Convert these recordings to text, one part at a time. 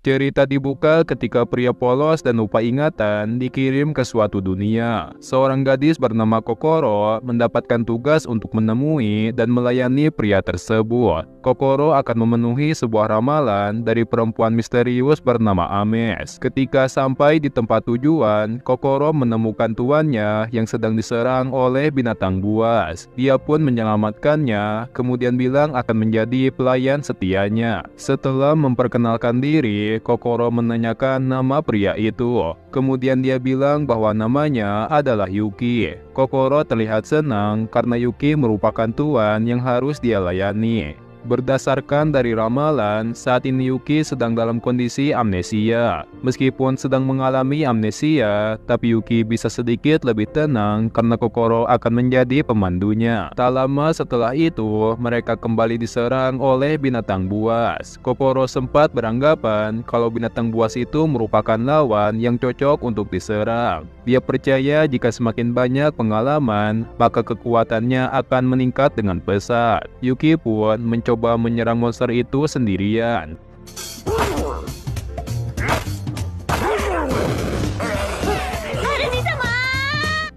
Cerita dibuka ketika pria polos dan lupa ingatan dikirim ke suatu dunia. Seorang gadis bernama Kokoro mendapatkan tugas untuk menemui dan melayani pria tersebut. Kokoro akan memenuhi sebuah ramalan dari perempuan misterius bernama Ames. Ketika sampai di tempat tujuan, Kokoro menemukan tuannya yang sedang diserang oleh binatang buas. Dia pun menyelamatkannya, kemudian bilang akan menjadi pelayan setianya. Setelah memperkenalkan diri, Kokoro menanyakan nama pria itu. Kemudian dia bilang bahwa namanya adalah Yuki. Kokoro terlihat senang karena Yuki merupakan tuan yang harus dia layani. Berdasarkan dari ramalan, saat ini Yuki sedang dalam kondisi amnesia. Meskipun sedang mengalami amnesia, tapi Yuki bisa sedikit lebih tenang karena Kokoro akan menjadi pemandunya. Tak lama setelah itu, mereka kembali diserang oleh binatang buas. Kokoro sempat beranggapan kalau binatang buas itu merupakan lawan yang cocok untuk diserang. Dia percaya jika semakin banyak pengalaman, maka kekuatannya akan meningkat dengan pesat. Yuki pun mencoba menyerang monster itu sendirian.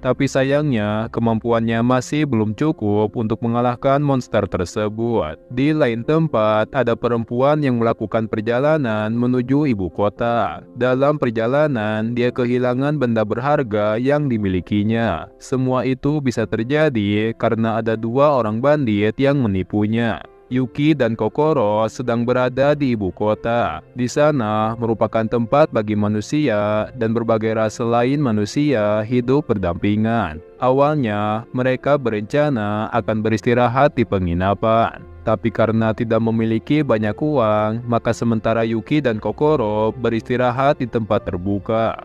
Tapi sayangnya, kemampuannya masih belum cukup untuk mengalahkan monster tersebut. Di lain tempat, ada perempuan yang melakukan perjalanan menuju ibu kota. Dalam perjalanan, dia kehilangan benda berharga yang dimilikinya. Semua itu bisa terjadi karena ada dua orang bandit yang menipunya. Yuki dan Kokoro sedang berada di ibu kota. Di sana merupakan tempat bagi manusia dan berbagai ras lain manusia hidup berdampingan. Awalnya, mereka berencana akan beristirahat di penginapan. Tapi karena tidak memiliki banyak uang, maka sementara Yuki dan Kokoro beristirahat di tempat terbuka.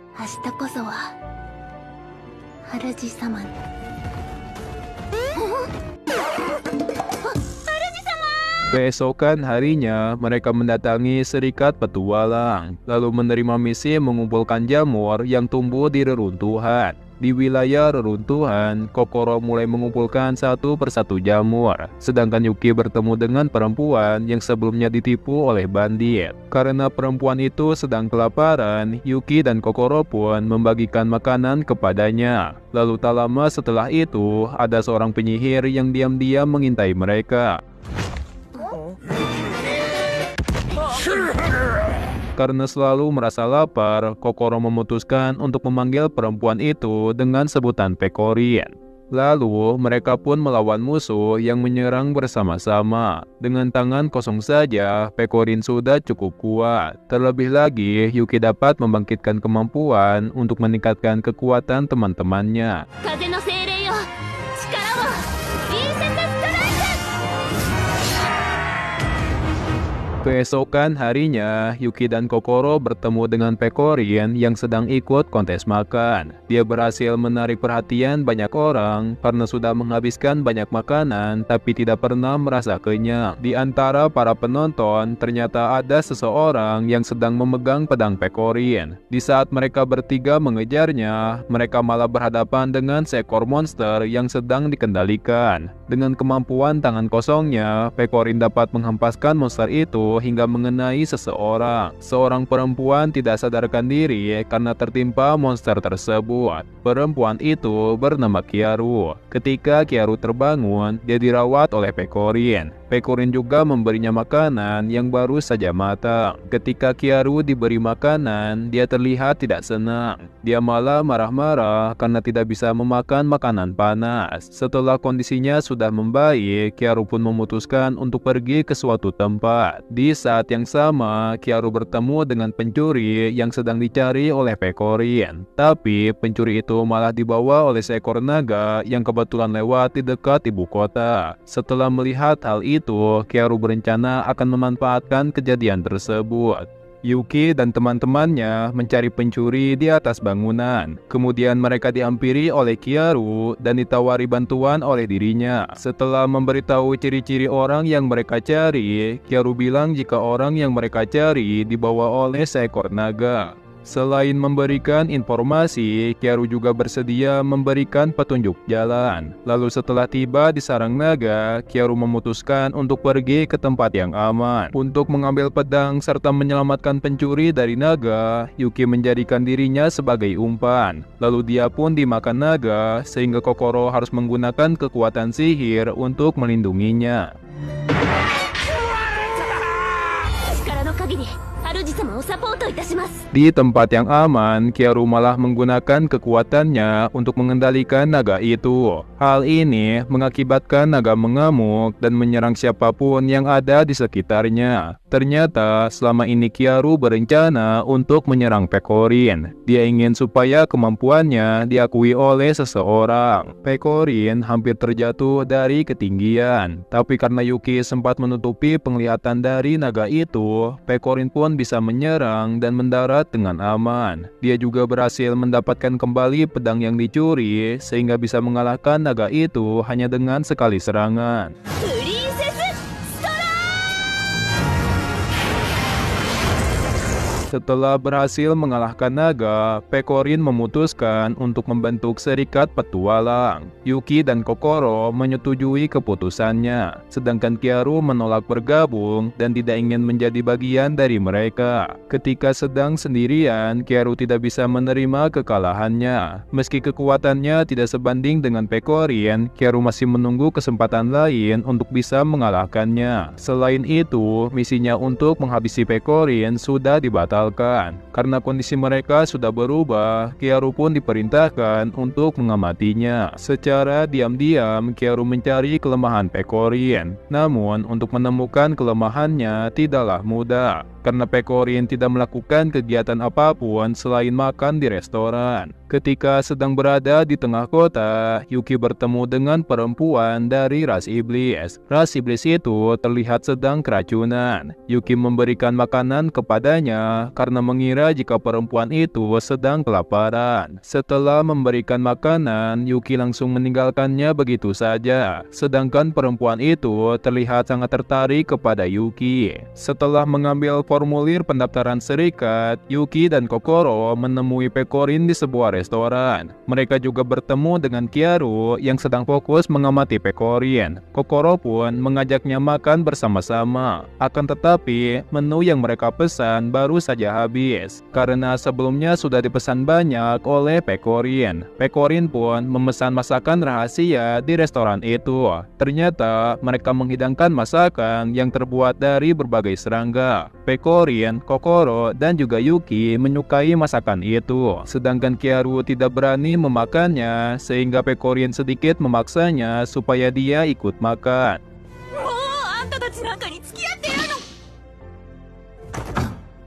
Keesokan harinya, mereka mendatangi serikat petualang, lalu menerima misi mengumpulkan jamur yang tumbuh di reruntuhan. Di wilayah reruntuhan, Kokoro mulai mengumpulkan satu persatu jamur, sedangkan Yuki bertemu dengan perempuan yang sebelumnya ditipu oleh bandit. Karena perempuan itu sedang kelaparan, Yuki dan Kokoro pun membagikan makanan kepadanya. Lalu tak lama setelah itu, ada seorang penyihir yang diam-diam mengintai mereka. Karena selalu merasa lapar, Kokoro memutuskan untuk memanggil perempuan itu dengan sebutan Pekorin. Lalu, mereka pun melawan musuh yang menyerang bersama-sama. Dengan tangan kosong saja, Pekorin sudah cukup kuat. Terlebih lagi, Yuki dapat membangkitkan kemampuan untuk meningkatkan kekuatan teman-temannya. Keesokan harinya, Yuki dan Kokoro bertemu dengan Pekorin yang sedang ikut kontes makan. Dia berhasil menarik perhatian banyak orang karena sudah menghabiskan banyak makanan tapi tidak pernah merasa kenyang. Di antara para penonton, ternyata ada seseorang yang sedang memegang pedang Pekorin. Di saat mereka bertiga mengejarnya, mereka malah berhadapan dengan seekor monster yang sedang dikendalikan. Dengan kemampuan tangan kosongnya, Pekorin dapat menghempaskan monster itu hingga mengenai seseorang. Seorang perempuan tidak sadarkan diri karena tertimpa monster tersebut. Perempuan itu bernama Kyaru. Ketika Kyaru terbangun, dia dirawat oleh Pekorin. Pekorin juga memberinya makanan yang baru saja matang. Ketika Kyaru diberi makanan, dia terlihat tidak senang. Dia malah marah-marah karena tidak bisa memakan makanan panas. Setelah kondisinya sudah membaik, Kyaru pun memutuskan untuk pergi ke suatu tempat. Di saat yang sama, Kyaru bertemu dengan pencuri yang sedang dicari oleh Pekorin. Tapi pencuri itu malah dibawa oleh seekor naga yang kebetulan lewat di dekat ibu kota. Setelah melihat hal itu, Kyaru berencana akan memanfaatkan kejadian tersebut. Yuki dan teman-temannya mencari pencuri di atas bangunan. Kemudian mereka dihampiri oleh Kyaru dan ditawari bantuan oleh dirinya. Setelah memberitahu ciri-ciri orang yang mereka cari, Kyaru bilang jika orang yang mereka cari dibawa oleh seekor naga. Selain memberikan informasi, Kyaru juga bersedia memberikan petunjuk jalan. Lalu setelah tiba di sarang naga, Kyaru memutuskan untuk pergi ke tempat yang aman. Untuk mengambil pedang serta menyelamatkan pencuri dari naga, Yuki menjadikan dirinya sebagai umpan. Lalu dia pun dimakan naga, sehingga Kokoro harus menggunakan kekuatan sihir untuk melindunginya. Di tempat yang aman, Kyaru malah menggunakan kekuatannya untuk mengendalikan naga itu. Hal ini mengakibatkan naga mengamuk dan menyerang siapapun yang ada di sekitarnya. Ternyata selama ini Kyaru berencana untuk menyerang Pekorin. Dia ingin supaya kemampuannya diakui oleh seseorang. Pekorin hampir terjatuh dari ketinggian, tapi karena Yuki sempat menutupi penglihatan dari naga itu, Pekorin pun bisa menyerang dan mendarat dengan aman. Dia juga berhasil mendapatkan kembali pedang yang dicuri, sehingga bisa mengalahkan naga itu hanya dengan sekali serangan. Setelah berhasil mengalahkan naga, Pekorin memutuskan untuk membentuk serikat petualang. Yuki dan Kokoro menyetujui keputusannya, sedangkan Kyaru menolak bergabung dan tidak ingin menjadi bagian dari mereka. Ketika sedang sendirian, Kyaru tidak bisa menerima kekalahannya. Meski kekuatannya tidak sebanding dengan Pekorin, Kyaru masih menunggu kesempatan lain untuk bisa mengalahkannya. Selain itu, misinya untuk menghabisi Pekorin sudah dibatalkan. Karena kondisi mereka sudah berubah, Kyaru pun diperintahkan untuk mengamatinya. Secara diam-diam, Kyaru mencari kelemahan Pekorin. Namun, untuk menemukan kelemahannya tidaklah mudah, karena Pekorin tidak melakukan kegiatan apapun selain makan di restoran. Ketika sedang berada di tengah kota, Yuki bertemu dengan perempuan dari ras iblis. Ras iblis itu terlihat sedang keracunan. Yuki memberikan makanan kepadanya karena mengira jika perempuan itu sedang kelaparan. Setelah memberikan makanan, Yuki langsung meninggalkannya begitu saja. Sedangkan perempuan itu terlihat sangat tertarik kepada Yuki. Setelah mengambil formulir pendaftaran serikat, Yuki dan Kokoro menemui Pekorin di sebuah restoran. Mereka juga bertemu dengan Kyaru yang sedang fokus mengamati Pekorin. Kokoro pun mengajaknya makan bersama-sama. Akan tetapi, menu yang mereka pesan baru saja habis, karena sebelumnya sudah dipesan banyak oleh Pekorin. Pekorin pun memesan masakan rahasia di restoran itu. Ternyata, mereka menghidangkan masakan yang terbuat dari berbagai serangga. Pekorin, Kokoro, dan juga Yuki menyukai masakan itu. Sedangkan Kyaru tidak berani memakannya, sehingga Pekorin sedikit memaksanya supaya dia ikut makan.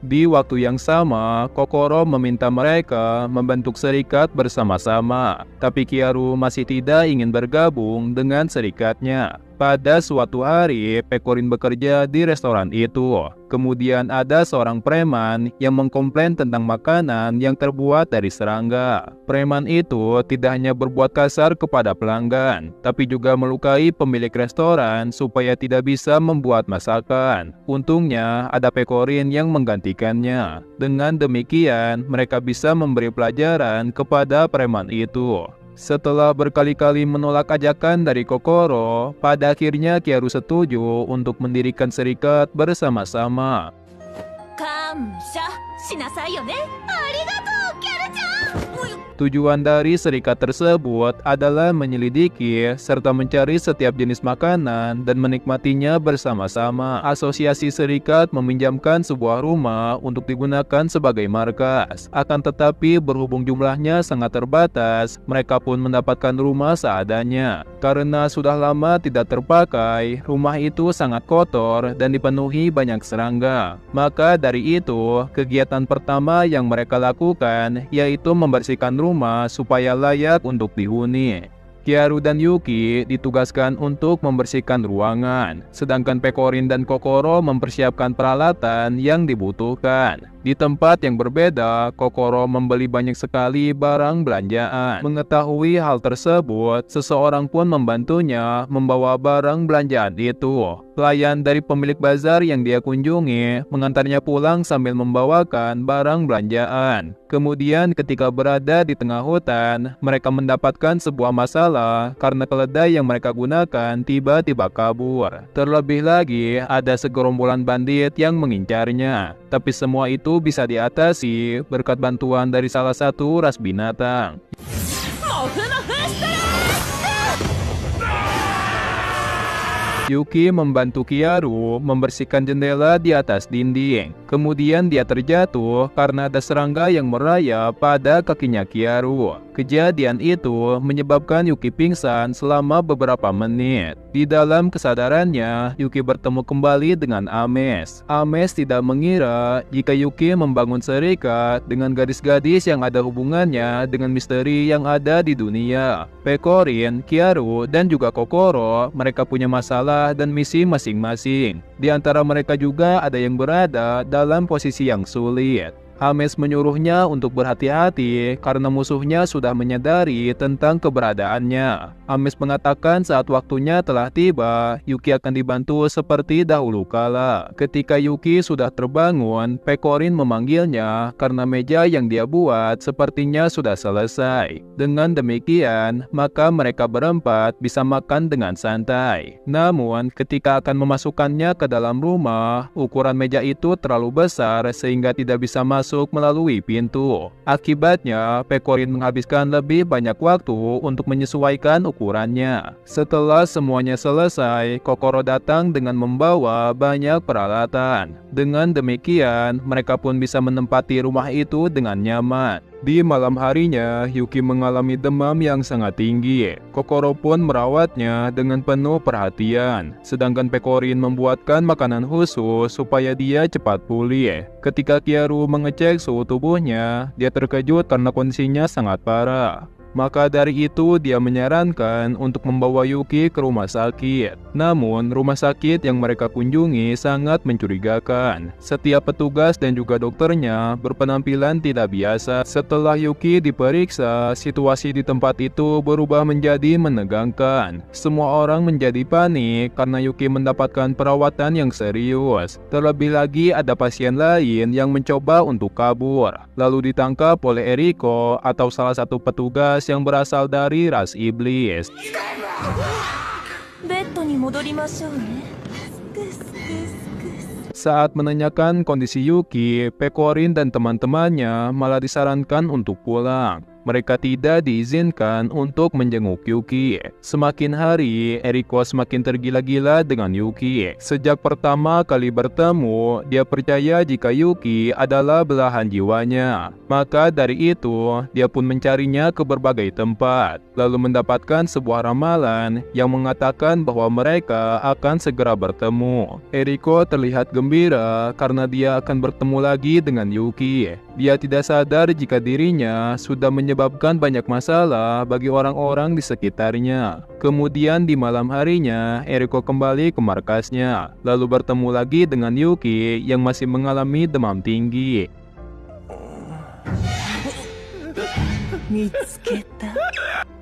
Di waktu yang sama, Kokoro meminta mereka membentuk serikat bersama-sama. Tapi Kyaru masih tidak ingin bergabung dengan serikatnya. Pada suatu hari, Pekorin bekerja di restoran itu. Kemudian ada seorang preman yang mengkomplain tentang makanan yang terbuat dari serangga. Preman itu tidak hanya berbuat kasar kepada pelanggan, tapi juga melukai pemilik restoran supaya tidak bisa membuat masakan. Untungnya, ada Pekorin yang menggantikannya. Dengan demikian, mereka bisa memberi pelajaran kepada preman itu. Setelah berkali-kali menolak ajakan dari Kokoro, pada akhirnya Kyaru setuju untuk mendirikan serikat bersama-sama. Tujuan dari serikat tersebut adalah menyelidiki serta mencari setiap jenis makanan dan menikmatinya bersama-sama. Asosiasi serikat meminjamkan sebuah rumah untuk digunakan sebagai markas. Akan tetapi berhubung jumlahnya sangat terbatas, mereka pun mendapatkan rumah seadanya. Karena sudah lama tidak terpakai, rumah itu sangat kotor dan dipenuhi banyak serangga. Maka dari itu, kegiatan pertama yang mereka lakukan yaitu membersihkan rumah supaya layak untuk dihuni. Kyaru dan Yuki ditugaskan untuk membersihkan ruangan, sedangkan Pekorin dan Kokoro mempersiapkan peralatan yang dibutuhkan. Di tempat yang berbeda, Kokoro membeli banyak sekali barang belanjaan. Mengetahui hal tersebut, seseorang pun membantunya membawa barang belanjaan itu. Pelayan dari pemilik bazar yang dia kunjungi mengantarnya pulang sambil membawakan barang belanjaan. Kemudian ketika berada di tengah hutan, mereka mendapatkan sebuah masalah karena keledai yang mereka gunakan tiba-tiba kabur. Terlebih lagi, ada segerombolan bandit yang mengincarnya. Tapi semua itu bisa diatasi berkat bantuan dari salah satu ras binatang. Yuki membantu Kyaru membersihkan jendela di atas dinding. Kemudian dia terjatuh karena ada serangga yang merayap pada kakinya Kyaru. Kejadian itu menyebabkan Yuki pingsan selama beberapa menit. Di dalam kesadarannya, Yuki bertemu kembali dengan Ames. Ames tidak mengira jika Yuki membangun serikat dengan gadis-gadis yang ada hubungannya dengan misteri yang ada di dunia. Pekorin, Kyaru, dan juga Kokoro, mereka punya masalah dan misi masing-masing. Di antara mereka juga ada yang berada dalam posisi yang sulit. Ames menyuruhnya untuk berhati-hati karena musuhnya sudah menyadari tentang keberadaannya. Ames mengatakan saat waktunya telah tiba, Yuki akan dibantu seperti dahulu kala. Ketika Yuki sudah terbangun, Pekorin memanggilnya karena meja yang dia buat sepertinya sudah selesai. Dengan demikian, maka mereka berempat bisa makan dengan santai. Namun, ketika akan memasukkannya ke dalam rumah, ukuran meja itu terlalu besar sehingga tidak bisa masuk melalui pintu. Akibatnya, Pekorin menghabiskan lebih banyak waktu untuk menyesuaikan ukurannya. Setelah semuanya selesai, Kokoro datang dengan membawa banyak peralatan. Dengan demikian, mereka pun bisa menempati rumah itu dengan nyaman. Di malam harinya, Yuki mengalami demam yang sangat tinggi. Kokoro pun merawatnya dengan penuh perhatian, sedangkan Pekorin membuatkan makanan khusus supaya dia cepat pulih. Ketika Kyaru mengecek suhu tubuhnya, dia terkejut karena kondisinya sangat parah. Maka dari itu dia menyarankan untuk membawa Yuki ke rumah sakit. Namun rumah sakit yang mereka kunjungi sangat mencurigakan. Setiap petugas dan juga dokternya berpenampilan tidak biasa. Setelah Yuki diperiksa, situasi di tempat itu berubah menjadi menegangkan. Semua orang menjadi panik karena Yuki mendapatkan perawatan yang serius. Terlebih lagi ada pasien lain yang mencoba untuk kabur, lalu ditangkap oleh Eriko atau salah satu petugas yang berasal dari ras iblis. Saat menanyakan kondisi Yuki, Pekorin dan teman-temannya malah disarankan untuk pulang. Mereka tidak diizinkan untuk menjenguk Yuki. Semakin hari, Eriko semakin tergila-gila dengan Yuki. Sejak pertama kali bertemu, dia percaya jika Yuki adalah belahan jiwanya. Maka dari itu, dia pun mencarinya ke berbagai tempat, lalu mendapatkan sebuah ramalan yang mengatakan bahwa mereka akan segera bertemu. Eriko terlihat gembira karena dia akan bertemu lagi dengan Yuki. Dia tidak sadar jika dirinya sudah menyebabkan banyak masalah bagi orang-orang di sekitarnya. Kemudian di malam harinya, Eriko kembali ke markasnya, lalu bertemu lagi dengan Yuki yang masih mengalami demam tinggi.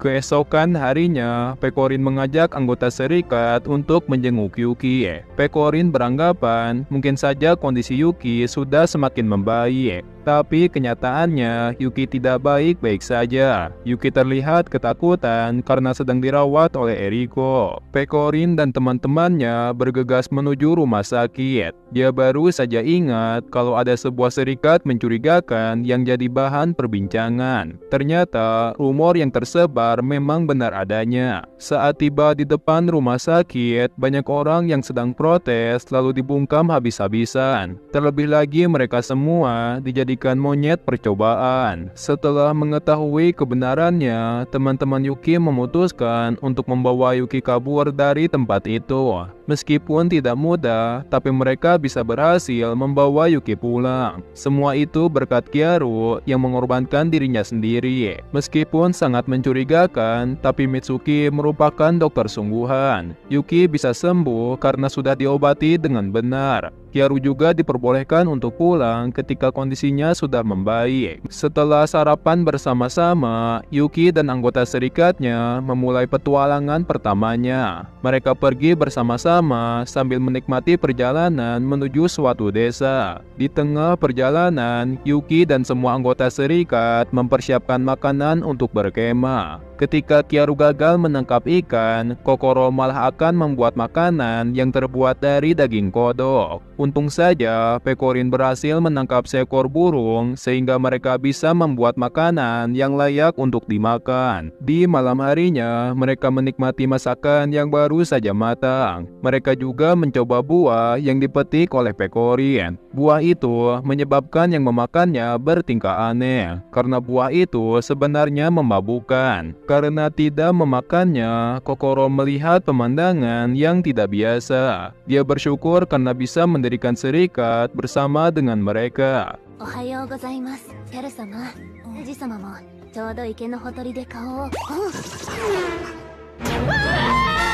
Keesokan harinya, Pekorin mengajak anggota serikat untuk menjenguk Yuki. Pekorin beranggapan mungkin saja kondisi Yuki sudah semakin membaik. Tapi kenyataannya Yuki tidak baik-baik saja. Yuki terlihat ketakutan karena sedang dirawat oleh Eriko. Pekorin dan teman-temannya bergegas menuju rumah sakit. Dia baru saja ingat kalau ada sebuah serikat mencurigakan yang jadi bahan perbincangan. Ternyata rumor yang tersebar memang benar adanya. Saat tiba di depan rumah sakit, banyak orang yang sedang protes lalu dibungkam habis-habisan. Terlebih lagi mereka semua dijadikan monyet percobaan. Setelah mengetahui kebenarannya, teman-teman Yuki memutuskan untuk membawa Yuki kabur dari tempat itu. Meskipun tidak mudah, tapi mereka bisa berhasil membawa Yuki pulang. Semua itu berkat Kyaru yang mengorbankan dirinya sendiri. Meskipun sangat mencurigakan, tapi Mitsuki merupakan dokter sungguhan. Yuki bisa sembuh karena sudah diobati dengan benar. Kyaru juga diperbolehkan untuk pulang ketika kondisinya sudah membaik. Setelah sarapan bersama-sama, Yuki dan anggota serikatnya memulai petualangan pertamanya. Mereka pergi bersama-sama sambil menikmati perjalanan menuju suatu desa. Di tengah perjalanan, Yuki dan semua anggota serikat mempersiapkan makanan untuk berkemah. Ketika Kyaru gagal menangkap ikan, Kokoro malah akan membuat makanan yang terbuat dari daging kodok. Untung saja Pekorin berhasil menangkap seekor burung sehingga mereka bisa membuat makanan yang layak untuk dimakan. Di malam harinya, mereka menikmati masakan yang baru saja matang. Mereka juga mencoba buah yang dipetik oleh Pekorin. Buah itu menyebabkan yang memakannya bertingkah aneh, karena buah itu sebenarnya memabukkan. Karena tidak memakannya, Kokoro melihat pemandangan yang tidak biasa. Dia bersyukur karena bisa mendirikan serikat bersama dengan mereka. Ohayou gozaimasu, Kyaru-sama. Fuji-sama mo choudo ike no hotori de kao.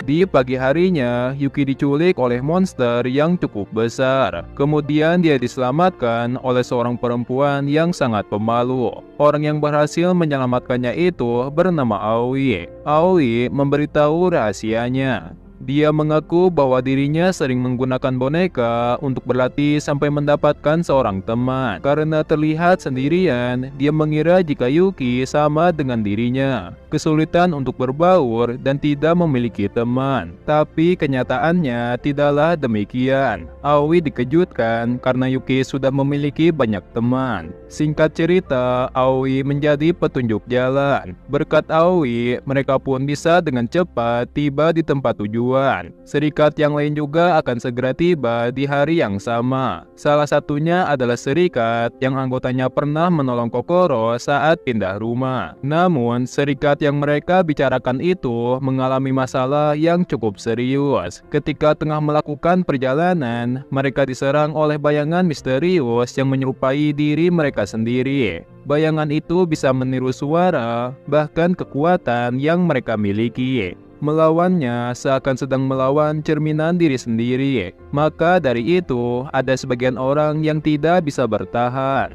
Di pagi harinya, Yuki diculik oleh monster yang cukup besar. Kemudian dia diselamatkan oleh seorang perempuan yang sangat pemalu. Orang yang berhasil menyelamatkannya itu bernama Aoi. Aoi memberitahu rahasianya. Dia mengaku bahwa dirinya sering menggunakan boneka untuk berlatih sampai mendapatkan seorang teman. Karena terlihat sendirian, dia mengira jika Yuki sama dengan dirinya, kesulitan untuk berbaur dan tidak memiliki teman. Tapi kenyataannya tidaklah demikian. Aoi dikejutkan karena Yuki sudah memiliki banyak teman. Singkat cerita, Aoi menjadi petunjuk jalan. Berkat Aoi, mereka pun bisa dengan cepat tiba di tempat tujuan. Serikat yang lain juga akan segera tiba di hari yang sama. Salah satunya adalah serikat yang anggotanya pernah menolong Kokoro saat pindah rumah. Namun, serikat yang mereka bicarakan itu mengalami masalah yang cukup serius. Ketika tengah melakukan perjalanan, mereka diserang oleh bayangan misterius yang menyerupai diri mereka sendiri. Bayangan itu bisa meniru suara, bahkan kekuatan yang mereka miliki. Melawannya seakan sedang melawan cerminan diri sendiri. Maka dari itu, ada sebagian orang yang tidak bisa bertahan.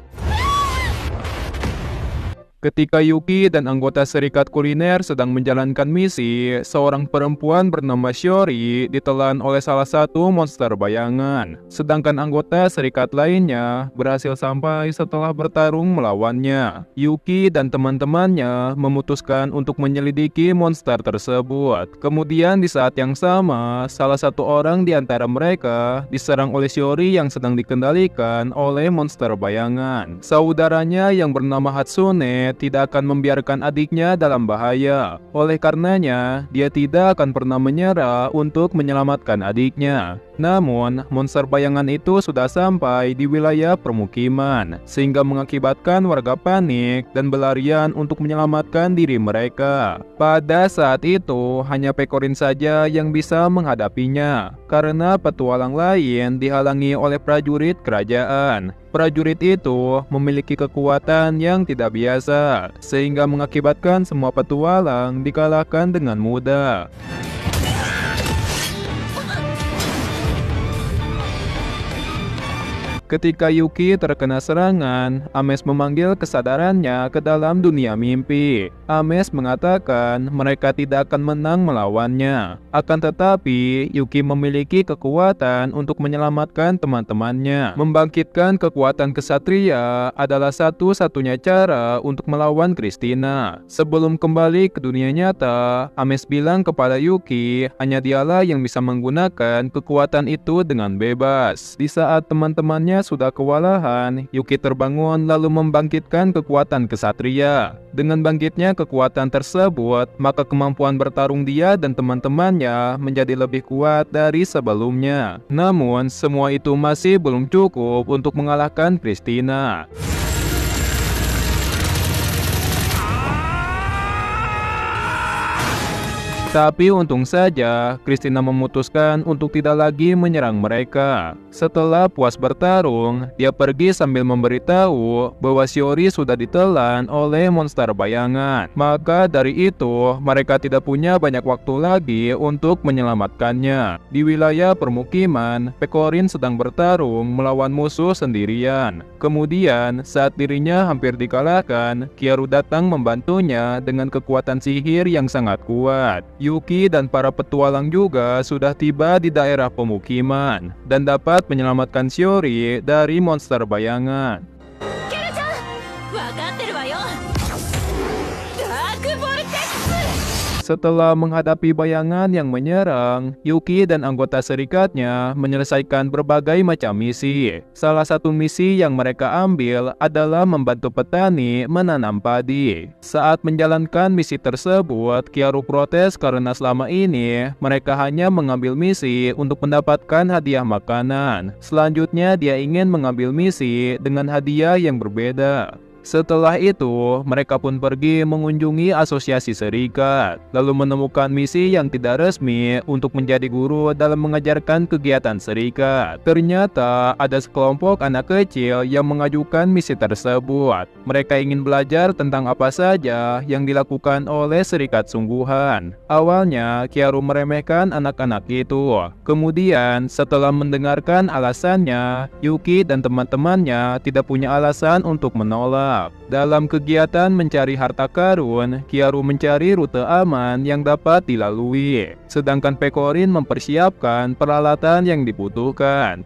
Ketika Yuki dan anggota serikat kuliner sedang menjalankan misi, seorang perempuan bernama Shiori ditelan oleh salah satu monster bayangan. Sedangkan anggota serikat lainnya berhasil sampai setelah bertarung melawannya. Yuki dan teman-temannya memutuskan untuk menyelidiki monster tersebut. Kemudian di saat yang sama, salah satu orang di antara mereka diserang oleh Shiori yang sedang dikendalikan oleh monster bayangan. Saudaranya yang bernama Hatsune tidak akan membiarkan adiknya dalam bahaya. Oleh karenanya, dia tidak akan pernah menyerah untuk menyelamatkan adiknya. Namun, monster bayangan itu sudah sampai di wilayah permukiman, sehingga mengakibatkan warga panik dan berlarian untuk menyelamatkan diri mereka. Pada saat itu, hanya Pekorin saja yang bisa menghadapinya, karena petualang lain dihalangi oleh prajurit kerajaan. Prajurit itu memiliki kekuatan yang tidak biasa, sehingga mengakibatkan semua petualang dikalahkan dengan mudah. Ketika Yuki terkena serangan, Ames memanggil kesadarannya ke dalam dunia mimpi. Ames mengatakan mereka tidak akan menang melawannya. Akan tetapi, Yuki memiliki kekuatan untuk menyelamatkan teman-temannya. Membangkitkan kekuatan kesatria adalah satu-satunya cara untuk melawan Christina. Sebelum kembali ke dunia nyata, Ames bilang kepada Yuki, hanya dialah yang bisa menggunakan kekuatan itu dengan bebas. Di saat teman-temannya sudah kewalahan, Yuki terbangun lalu membangkitkan kekuatan kesatria. Dengan bangkitnya kekuatan tersebut, maka kemampuan bertarung dia dan teman-temannya menjadi lebih kuat dari sebelumnya. Namun, semua itu masih belum cukup untuk mengalahkan Christina. Tapi untung saja, Christina memutuskan untuk tidak lagi menyerang mereka. Setelah puas bertarung, dia pergi sambil memberitahu bahwa Shiori sudah ditelan oleh monster bayangan. Maka dari itu, mereka tidak punya banyak waktu lagi untuk menyelamatkannya. Di wilayah permukiman, Pecorin sedang bertarung melawan musuh sendirian. Kemudian, saat dirinya hampir dikalahkan, Kyaru datang membantunya dengan kekuatan sihir yang sangat kuat. Yuki dan para petualang juga sudah tiba di daerah pemukiman dan dapat menyelamatkan Shiori dari monster bayangan. Setelah menghadapi bayangan yang menyerang, Yuki dan anggota serikatnya menyelesaikan berbagai macam misi. Salah satu misi yang mereka ambil adalah membantu petani menanam padi. Saat menjalankan misi tersebut, Kyaru protes karena selama ini mereka hanya mengambil misi untuk mendapatkan hadiah makanan. Selanjutnya dia ingin mengambil misi dengan hadiah yang berbeda. Setelah itu, mereka pun pergi mengunjungi asosiasi serikat, lalu menemukan misi yang tidak resmi untuk menjadi guru dalam mengajarkan kegiatan serikat. Ternyata ada sekelompok anak kecil yang mengajukan misi tersebut. Mereka ingin belajar tentang apa saja yang dilakukan oleh serikat sungguhan. Awalnya, Kyaru meremehkan anak-anak itu. Kemudian, setelah mendengarkan alasannya, Yuki dan teman-temannya tidak punya alasan untuk menolak. Dalam kegiatan mencari harta karun, Kyaru mencari rute aman yang dapat dilalui, sedangkan Pecorin mempersiapkan peralatan yang dibutuhkan.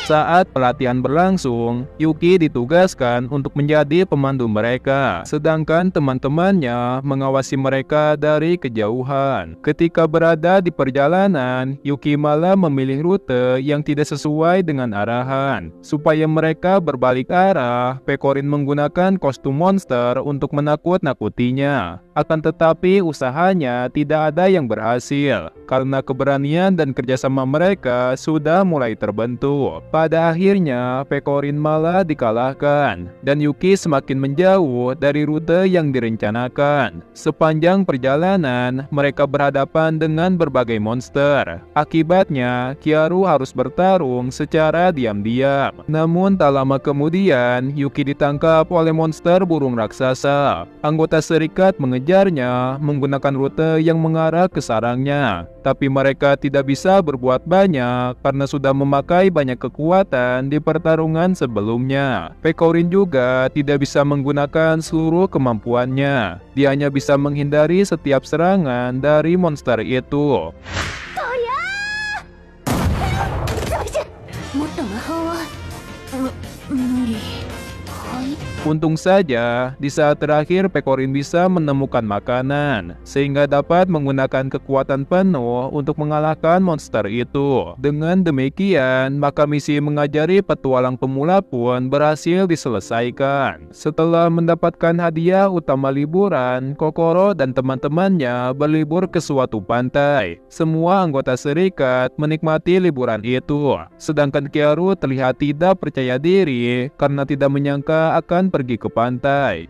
Saat pelatihan berlangsung, Yuki ditugaskan untuk menjadi pemandu mereka, sedangkan teman-temannya mengawasi mereka dari kejauhan. Ketika berada di perjalanan, Yuki malah memilih rute yang tidak sesuai dengan arahan. Supaya mereka berbalik arah, Pecorin menggunakan kostum monster untuk menakut-nakutinya. Akan tetapi usahanya tidak ada yang berhasil, karena keberanian dan kerjasama mereka sudah mulai terbentuk. Pada akhirnya, Pecorin malah dikalahkan, dan Yuki semakin menjauh dari rute yang direncanakan. Sepanjang perjalanan, mereka berhadapan dengan berbagai monster. Akibatnya, Kyaru harus bertarung secara diam-diam. Namun tak lama kemudian, Yuki ditangkap oleh monster burung raksasa. Anggota serikat mengejarnya menggunakan rute yang mengarah ke sarangnya. Tapi mereka tidak bisa berbuat banyak karena sudah memakai banyak kekuatan di pertarungan sebelumnya. Pecorin juga tidak bisa menggunakan seluruh kemampuannya. Dia hanya bisa menghindari setiap serangan dari monster itu. Untung saja, di saat terakhir Pecorin bisa menemukan makanan, sehingga dapat menggunakan kekuatan penuh untuk mengalahkan monster itu. Dengan demikian, maka misi mengajari petualang pemula pun berhasil diselesaikan. Setelah mendapatkan hadiah utama liburan, Kokoro dan teman-temannya berlibur ke suatu pantai. Semua anggota serikat menikmati liburan itu, sedangkan Kyaru terlihat tidak percaya diri karena tidak menyangka akan pergi ke pantai.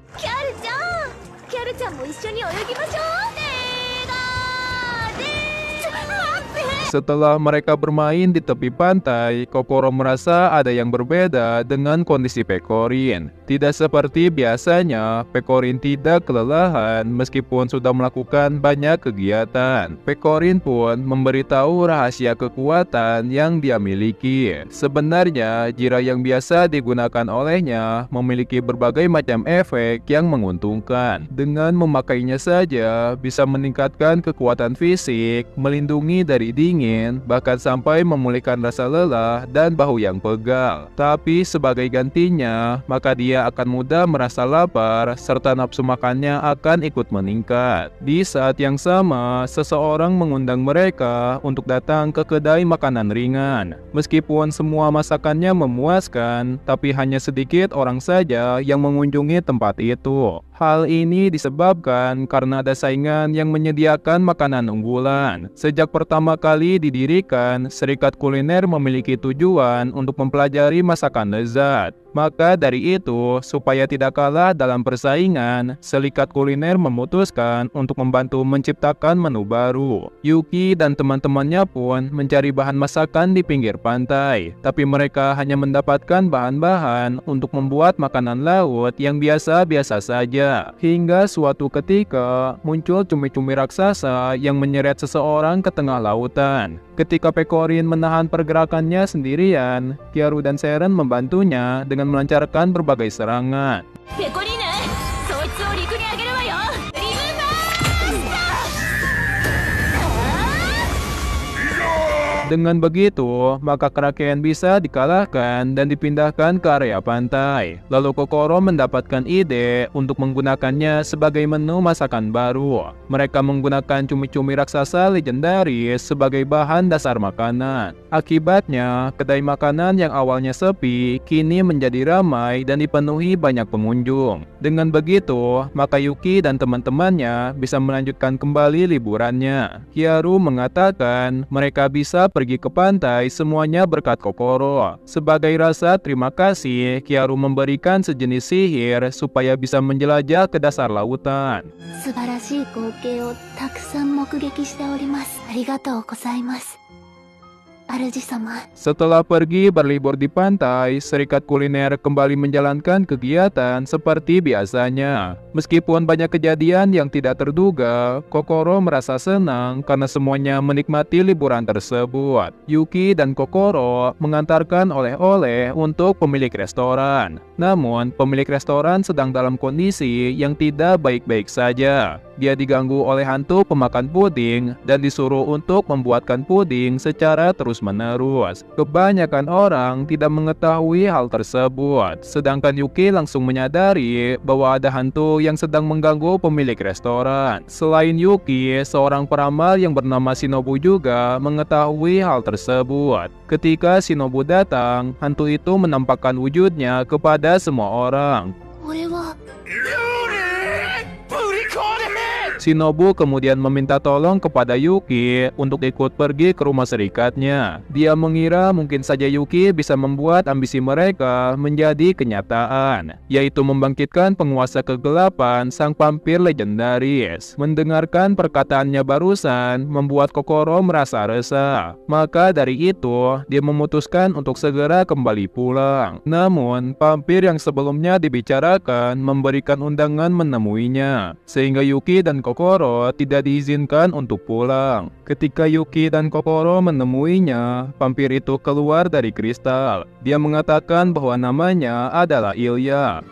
Setelah mereka bermain di tepi pantai, Kokoro merasa ada yang berbeda dengan kondisi Pecorin. Tidak seperti biasanya, Pecorin tidak kelelahan meskipun sudah melakukan banyak kegiatan. Pecorin pun memberitahu rahasia kekuatan yang dia miliki. Sebenarnya, jira yang biasa digunakan olehnya memiliki berbagai macam efek yang menguntungkan. Dengan memakainya saja, bisa meningkatkan kekuatan fisik, melindungi dari dingin, bahkan sampai memulihkan rasa lelah dan bahu yang pegal. Tapi sebagai gantinya, maka dia akan mudah merasa lapar serta nafsu makannya akan ikut meningkat. Di saat yang sama, seseorang mengundang mereka untuk datang ke kedai makanan ringan. Meskipun semua masakannya memuaskan, tapi hanya sedikit orang saja yang mengunjungi tempat itu. Hal ini disebabkan karena ada saingan yang menyediakan makanan unggulan. Sejak pertama kali didirikan, serikat kuliner memiliki tujuan untuk mempelajari masakan lezat. Maka dari itu, supaya tidak kalah dalam persaingan, Serikat Kuliner memutuskan untuk membantu menciptakan menu baru. Yuki dan teman-temannya pun mencari bahan masakan di pinggir pantai, tapi mereka hanya mendapatkan bahan-bahan untuk membuat makanan laut yang biasa-biasa saja. Hingga suatu ketika, muncul cumi-cumi raksasa yang menyeret seseorang ke tengah lautan. Ketika Pekorin menahan pergerakannya sendirian, Kyaru dan Seren membantunya dengan melancarkan berbagai serangan. Dengan begitu, maka Kraken bisa dikalahkan dan dipindahkan ke area pantai. Lalu Kokoro mendapatkan ide untuk menggunakannya sebagai menu masakan baru. Mereka menggunakan cumi-cumi raksasa legendaris sebagai bahan dasar makanan. Akibatnya, kedai makanan yang awalnya sepi, kini menjadi ramai dan dipenuhi banyak pengunjung. Dengan begitu, maka Yuki dan teman-temannya bisa melanjutkan kembali liburannya. Kyaru mengatakan mereka bisa pergi ke pantai semuanya berkat Kokoro. Sebagai rasa terima kasih, Kyaru memberikan sejenis sihir supaya bisa menjelajah ke dasar lautan. 素晴らしい光景をたくさん目撃しております。ありがとうございます。 Setelah pergi berlibur di pantai, Serikat Kuliner kembali menjalankan kegiatan seperti biasanya. Meskipun banyak kejadian yang tidak terduga, Kokoro merasa senang karena semuanya menikmati liburan tersebut. Yuki dan Kokoro mengantarkan oleh-oleh untuk pemilik restoran. Namun, pemilik restoran sedang dalam kondisi yang tidak baik-baik saja. Dia diganggu oleh hantu pemakan puding dan disuruh untuk membuatkan puding secara terus-menerus. Kebanyakan orang tidak mengetahui hal tersebut, sedangkan Yuki langsung menyadari bahwa ada hantu yang sedang mengganggu pemilik restoran. Selain Yuki, seorang peramal yang bernama Shinobu juga mengetahui hal tersebut. Ketika Shinobu datang, hantu itu menampakkan wujudnya kepada semua orang. Shinobu kemudian meminta tolong kepada Yuki untuk ikut pergi ke rumah serikatnya. Dia mengira mungkin saja Yuki bisa membuat ambisi mereka menjadi kenyataan, yaitu membangkitkan penguasa kegelapan sang vampir legendaris. Mendengarkan perkataannya barusan membuat Kokoro merasa resah. Maka dari itu, dia memutuskan untuk segera kembali pulang. Namun, vampir yang sebelumnya dibicarakan memberikan undangan menemuinya, sehingga Yuki dan Kokoro tidak diizinkan untuk pulang. Ketika Yuki dan Kokoro menemuinya, vampir itu keluar dari kristal. Dia mengatakan bahwa namanya adalah Ilya.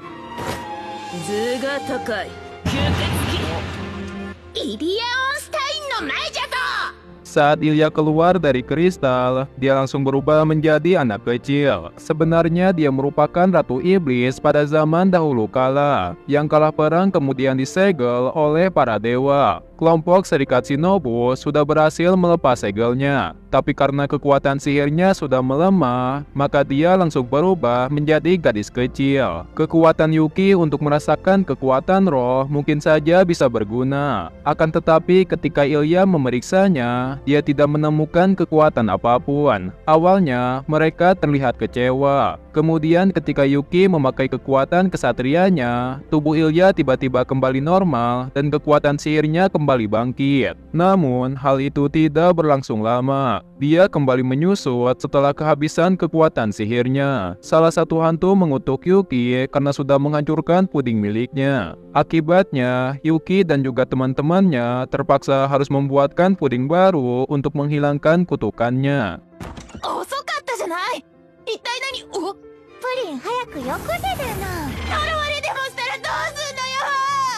Saat Ilya keluar dari kristal, dia langsung berubah menjadi anak kecil. Sebenarnya dia merupakan Ratu Iblis pada zaman dahulu kala, yang kalah perang kemudian disegel oleh para dewa. Kelompok Serikat Shinobu sudah berhasil melepas segelnya, tapi karena kekuatan sihirnya sudah melemah, maka dia langsung berubah menjadi gadis kecil. Kekuatan Yuki untuk merasakan kekuatan roh mungkin saja bisa berguna. Akan tetapi ketika Ilya memeriksanya, dia tidak menemukan kekuatan apapun. Awalnya, mereka terlihat kecewa. Kemudian ketika Yuki memakai kekuatan kesatrianya, tubuh Ilya tiba-tiba kembali normal dan kekuatan sihirnya kembali bangkit. Namun, hal itu tidak berlangsung lama. Dia kembali menyusut setelah kehabisan kekuatan sihirnya. Salah satu hantu mengutuk Yuki karena sudah menghancurkan puding miliknya. Akibatnya, Yuki dan juga teman-temannya terpaksa harus membuatkan puding baru untuk menghilangkan kutukannya.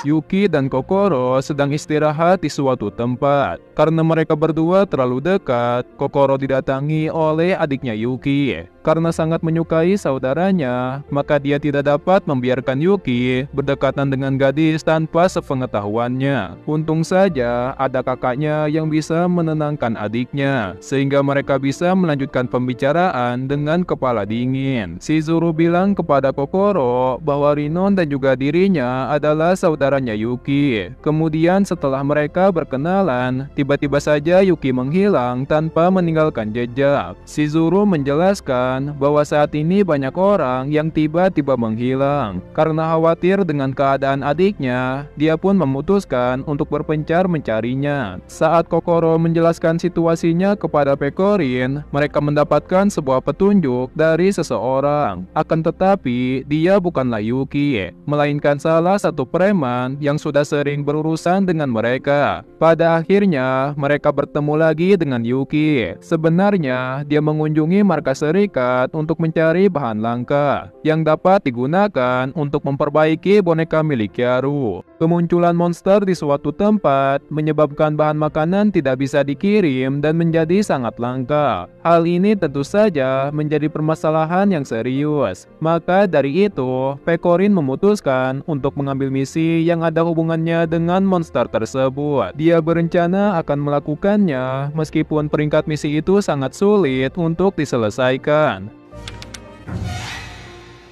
Yuki dan Kokoro sedang istirahat di suatu tempat. Karena mereka berdua terlalu dekat, Kokoro didatangi oleh adiknya Yuki. Karena sangat menyukai saudaranya, maka dia tidak dapat membiarkan Yuki berdekatan dengan gadis tanpa sepengetahuannya. Untung saja ada kakaknya yang bisa menenangkan adiknya, sehingga mereka bisa melanjutkan pembicaraan dengan kepala dingin. Shizuru bilang kepada Kokoro bahwa Rinon dan juga dirinya adalah saudaranya Yuki. Kemudian setelah mereka berkenalan, tiba-tiba saja Yuki menghilang tanpa meninggalkan jejak. Shizuru menjelaskan mengatakan bahwa saat ini banyak orang yang tiba-tiba menghilang. Karena khawatir dengan keadaan adiknya, dia pun memutuskan untuk berpencar mencarinya. Saat Kokoro menjelaskan situasinya kepada Pekorin, mereka mendapatkan sebuah petunjuk dari seseorang. Akan tetapi, dia bukanlah Yuki, melainkan salah satu preman yang sudah sering berurusan dengan mereka. Pada akhirnya, mereka bertemu lagi dengan Yuki. Sebenarnya, dia mengunjungi markas serikat untuk mencari bahan langka yang dapat digunakan untuk memperbaiki boneka milik Kyaru. Kemunculan monster di suatu tempat menyebabkan bahan makanan tidak bisa dikirim dan menjadi sangat langka. Hal ini tentu saja menjadi permasalahan yang serius. Maka dari itu, Pekorin memutuskan untuk mengambil misi yang ada hubungannya dengan monster tersebut. Dia berencana akan melakukannya meskipun peringkat misi itu sangat sulit untuk diselesaikan.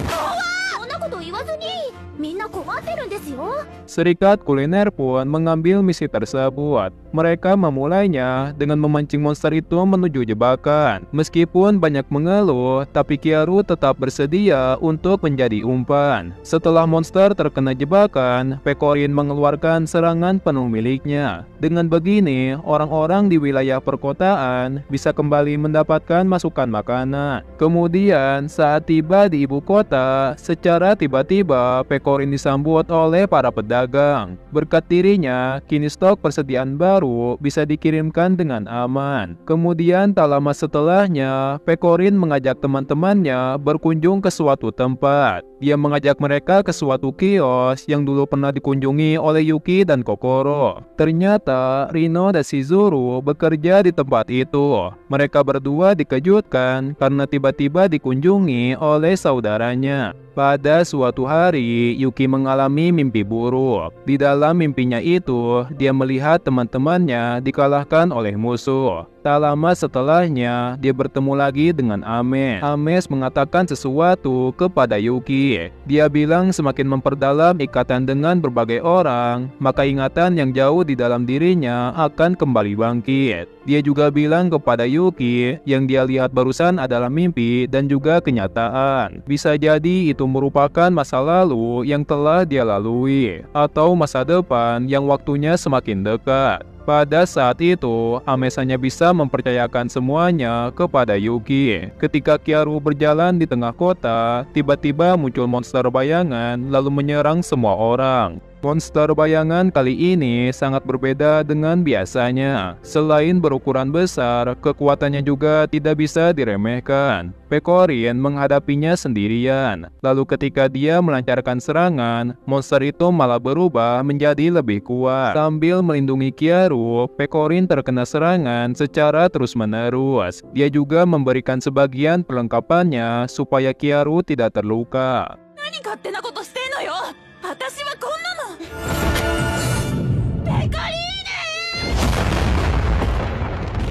そんなこと言わずにみんな困ってるんですよ Serikat kuliner pun mengambil misi tersebut. Mereka memulainya dengan memancing monster itu menuju jebakan. Meskipun banyak mengeluh, tapi Kyaru tetap bersedia untuk menjadi umpan. Setelah monster terkena jebakan, Pekorin mengeluarkan serangan penuh miliknya. Dengan begini, orang-orang di wilayah perkotaan bisa kembali mendapatkan masukan makanan. Kemudian, saat tiba di ibu kota, secara tiba-tiba Pekorin disambut oleh para pedagang. Berkat dirinya, kini stok persediaan baru bisa dikirimkan dengan aman. Kemudian tak lama setelahnya, Pekorin mengajak teman-temannya berkunjung ke suatu tempat. Dia mengajak mereka ke suatu kios yang dulu pernah dikunjungi oleh Yuki dan Kokoro. Ternyata Rino dan Shizuru bekerja di tempat itu. Mereka berdua dikejutkan karena tiba-tiba dikunjungi oleh saudaranya. Pada suatu hari, Yuki mengalami mimpi buruk. Di dalam mimpinya itu, dia melihat teman-temannya dikalahkan oleh musuh. Tak lama setelahnya, dia bertemu lagi dengan Ames. Ames mengatakan sesuatu kepada Yuki. Dia bilang semakin memperdalam ikatan dengan berbagai orang, maka ingatan yang jauh di dalam dirinya akan kembali bangkit. Dia juga bilang kepada Yuki, yang dia lihat barusan adalah mimpi dan juga kenyataan. Bisa jadi itu merupakan masa lalu yang telah dia lalui, atau masa depan yang waktunya semakin dekat. Pada saat itu, Ames hanya bisa mempercayakan semuanya kepada Yuki. Ketika Kyaru berjalan di tengah kota, tiba-tiba muncul monster bayangan lalu menyerang semua orang. Monster bayangan kali ini sangat berbeda dengan biasanya. Selain berukuran besar, kekuatannya juga tidak bisa diremehkan. Pekorin menghadapinya sendirian. Lalu ketika dia melancarkan serangan, monster itu malah berubah menjadi lebih kuat. Sambil melindungi Kyaru, Pekorin terkena serangan secara terus-menerus. Dia juga memberikan sebagian perlengkapannya supaya Kyaru tidak terluka. 何勝手なことしてんのよ。私はこんなのペコリー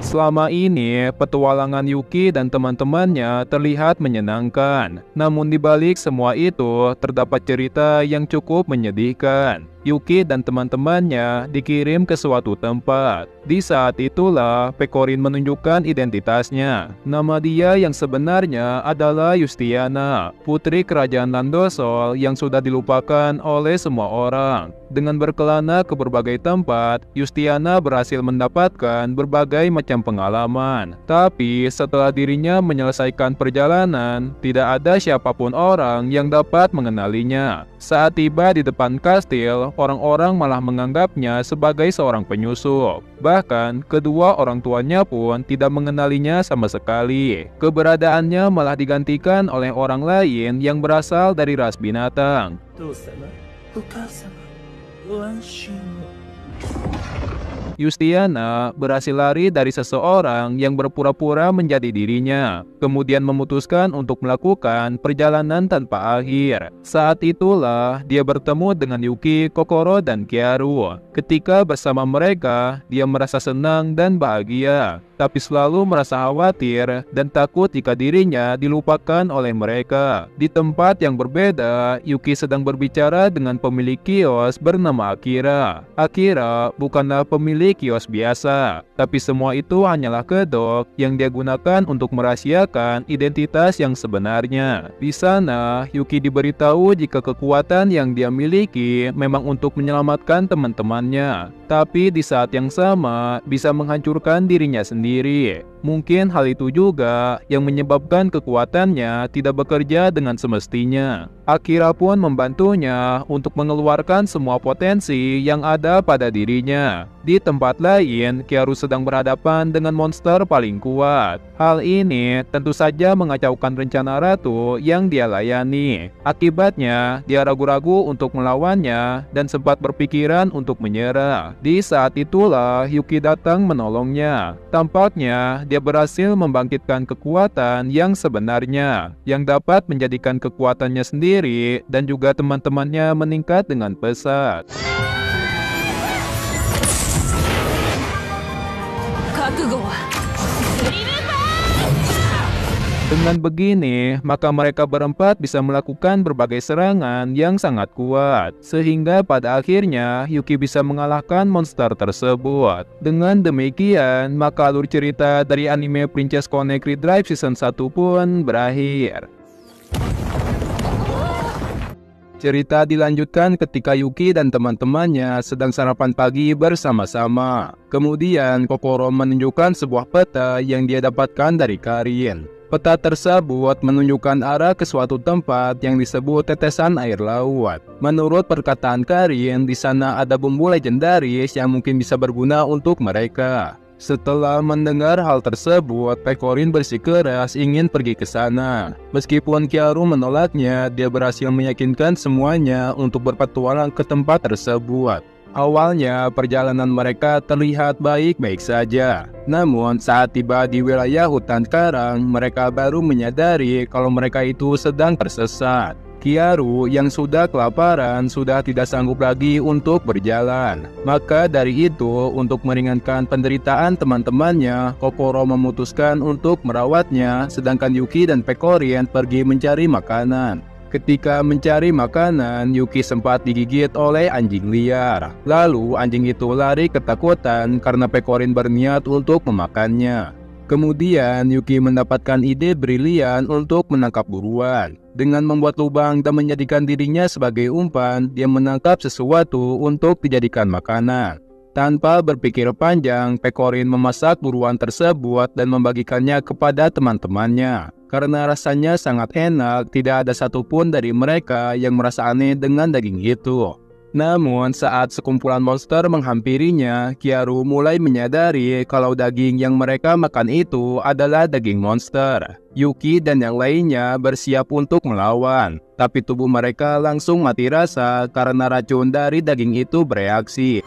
ヌ。 Selama ini, petualangan Yuki dan teman-temannya terlihat menyenangkan. Namun di balik semua itu, terdapat cerita yang cukup menyedihkan. Yuki dan teman-temannya dikirim ke suatu tempat. Di saat itulah, Pekorin menunjukkan identitasnya. Nama dia yang sebenarnya adalah Yustiana, putri kerajaan Landosol yang sudah dilupakan oleh semua orang. Dengan berkelana ke berbagai tempat, Yustiana berhasil mendapatkan berbagai macam pengalaman. Tapi setelah dirinya menyelesaikan perjalanan, tidak ada siapapun orang yang dapat mengenalinya. Saat tiba di depan kastil, orang-orang malah menganggapnya sebagai seorang penyusup. Bahkan, kedua orang tuanya pun tidak mengenalinya sama sekali. Keberadaannya malah digantikan oleh orang lain yang berasal dari ras binatang. 父様、お母様、ご安心を。 Yustiana berhasil lari dari seseorang yang berpura-pura menjadi dirinya, kemudian memutuskan untuk melakukan perjalanan tanpa akhir. Saat itulah dia bertemu dengan Yuki, Kokoro, dan Kyaru. Ketika bersama mereka, dia merasa senang dan bahagia, tapi selalu merasa khawatir dan takut jika dirinya dilupakan oleh mereka. Di tempat yang berbeda, Yuki sedang berbicara dengan pemilik kios bernama Akira. Akira bukanlah pemilik seperti kios biasa. Tapi semua itu hanyalah kedok yang dia gunakan untuk merahasiakan identitas yang sebenarnya. Di sana, Yuki diberitahu jika kekuatan yang dia miliki memang untuk menyelamatkan teman-temannya. Tapi di saat yang sama, bisa menghancurkan dirinya sendiri. Mungkin hal itu juga yang menyebabkan kekuatannya tidak bekerja dengan semestinya. Akira pun membantunya untuk mengeluarkan semua potensi yang ada pada dirinya. Di tempat lain, Kyaru sedang berhadapan dengan monster paling kuat. Hal ini tentu saja mengacaukan rencana ratu yang dia layani. Akibatnya, dia ragu-ragu untuk melawannya dan sempat berpikiran untuk menyerah. Di saat itulah Yuki datang menolongnya. Tampaknya dia berhasil membangkitkan kekuatan yang sebenarnya, yang dapat menjadikan kekuatannya sendiri dan juga teman-temannya meningkat dengan pesat. Dengan begini, maka mereka berempat bisa melakukan berbagai serangan yang sangat kuat, sehingga pada akhirnya Yuki bisa mengalahkan monster tersebut. Dengan demikian, maka alur cerita dari anime Princess Connect Redrive Season 1 pun berakhir. Cerita dilanjutkan ketika Yuki dan teman-temannya sedang sarapan pagi bersama-sama. Kemudian Kokoro menunjukkan sebuah peta yang dia dapatkan dari Karin. Peta tersebut menunjukkan arah ke suatu tempat yang disebut tetesan air laut. Menurut perkataan Karin, di sana ada bumbu legendaris yang mungkin bisa berguna untuk mereka. Setelah mendengar hal tersebut, Pekorin bersikeras ingin pergi ke sana. Meskipun Kyaru menolaknya, dia berhasil meyakinkan semuanya untuk berpetualang ke tempat tersebut. Awalnya, perjalanan mereka terlihat baik-baik saja. Namun, saat tiba di wilayah hutan karang, mereka baru menyadari kalau mereka itu sedang tersesat. Kyaru yang sudah kelaparan sudah tidak sanggup lagi untuk berjalan. Maka dari itu, untuk meringankan penderitaan teman-temannya, Kokoro memutuskan untuk merawatnya, sedangkan Yuki dan Pekorin pergi mencari makanan. Ketika mencari makanan, Yuki sempat digigit oleh anjing liar. Lalu anjing itu lari ketakutan karena Pekorin berniat untuk memakannya. Kemudian Yuki mendapatkan ide brilian untuk menangkap buruan. Dengan membuat lubang dan menjadikan dirinya sebagai umpan, dia menangkap sesuatu untuk dijadikan makanan. Tanpa berpikir panjang, Pekorin memasak buruan tersebut dan membagikannya kepada teman-temannya. Karena rasanya sangat enak, tidak ada satupun dari mereka yang merasa aneh dengan daging itu. Namun saat sekumpulan monster menghampirinya, Kyaru mulai menyadari kalau daging yang mereka makan itu adalah daging monster. Yuki dan yang lainnya bersiap untuk melawan, tapi tubuh mereka langsung mati rasa karena racun dari daging itu bereaksi.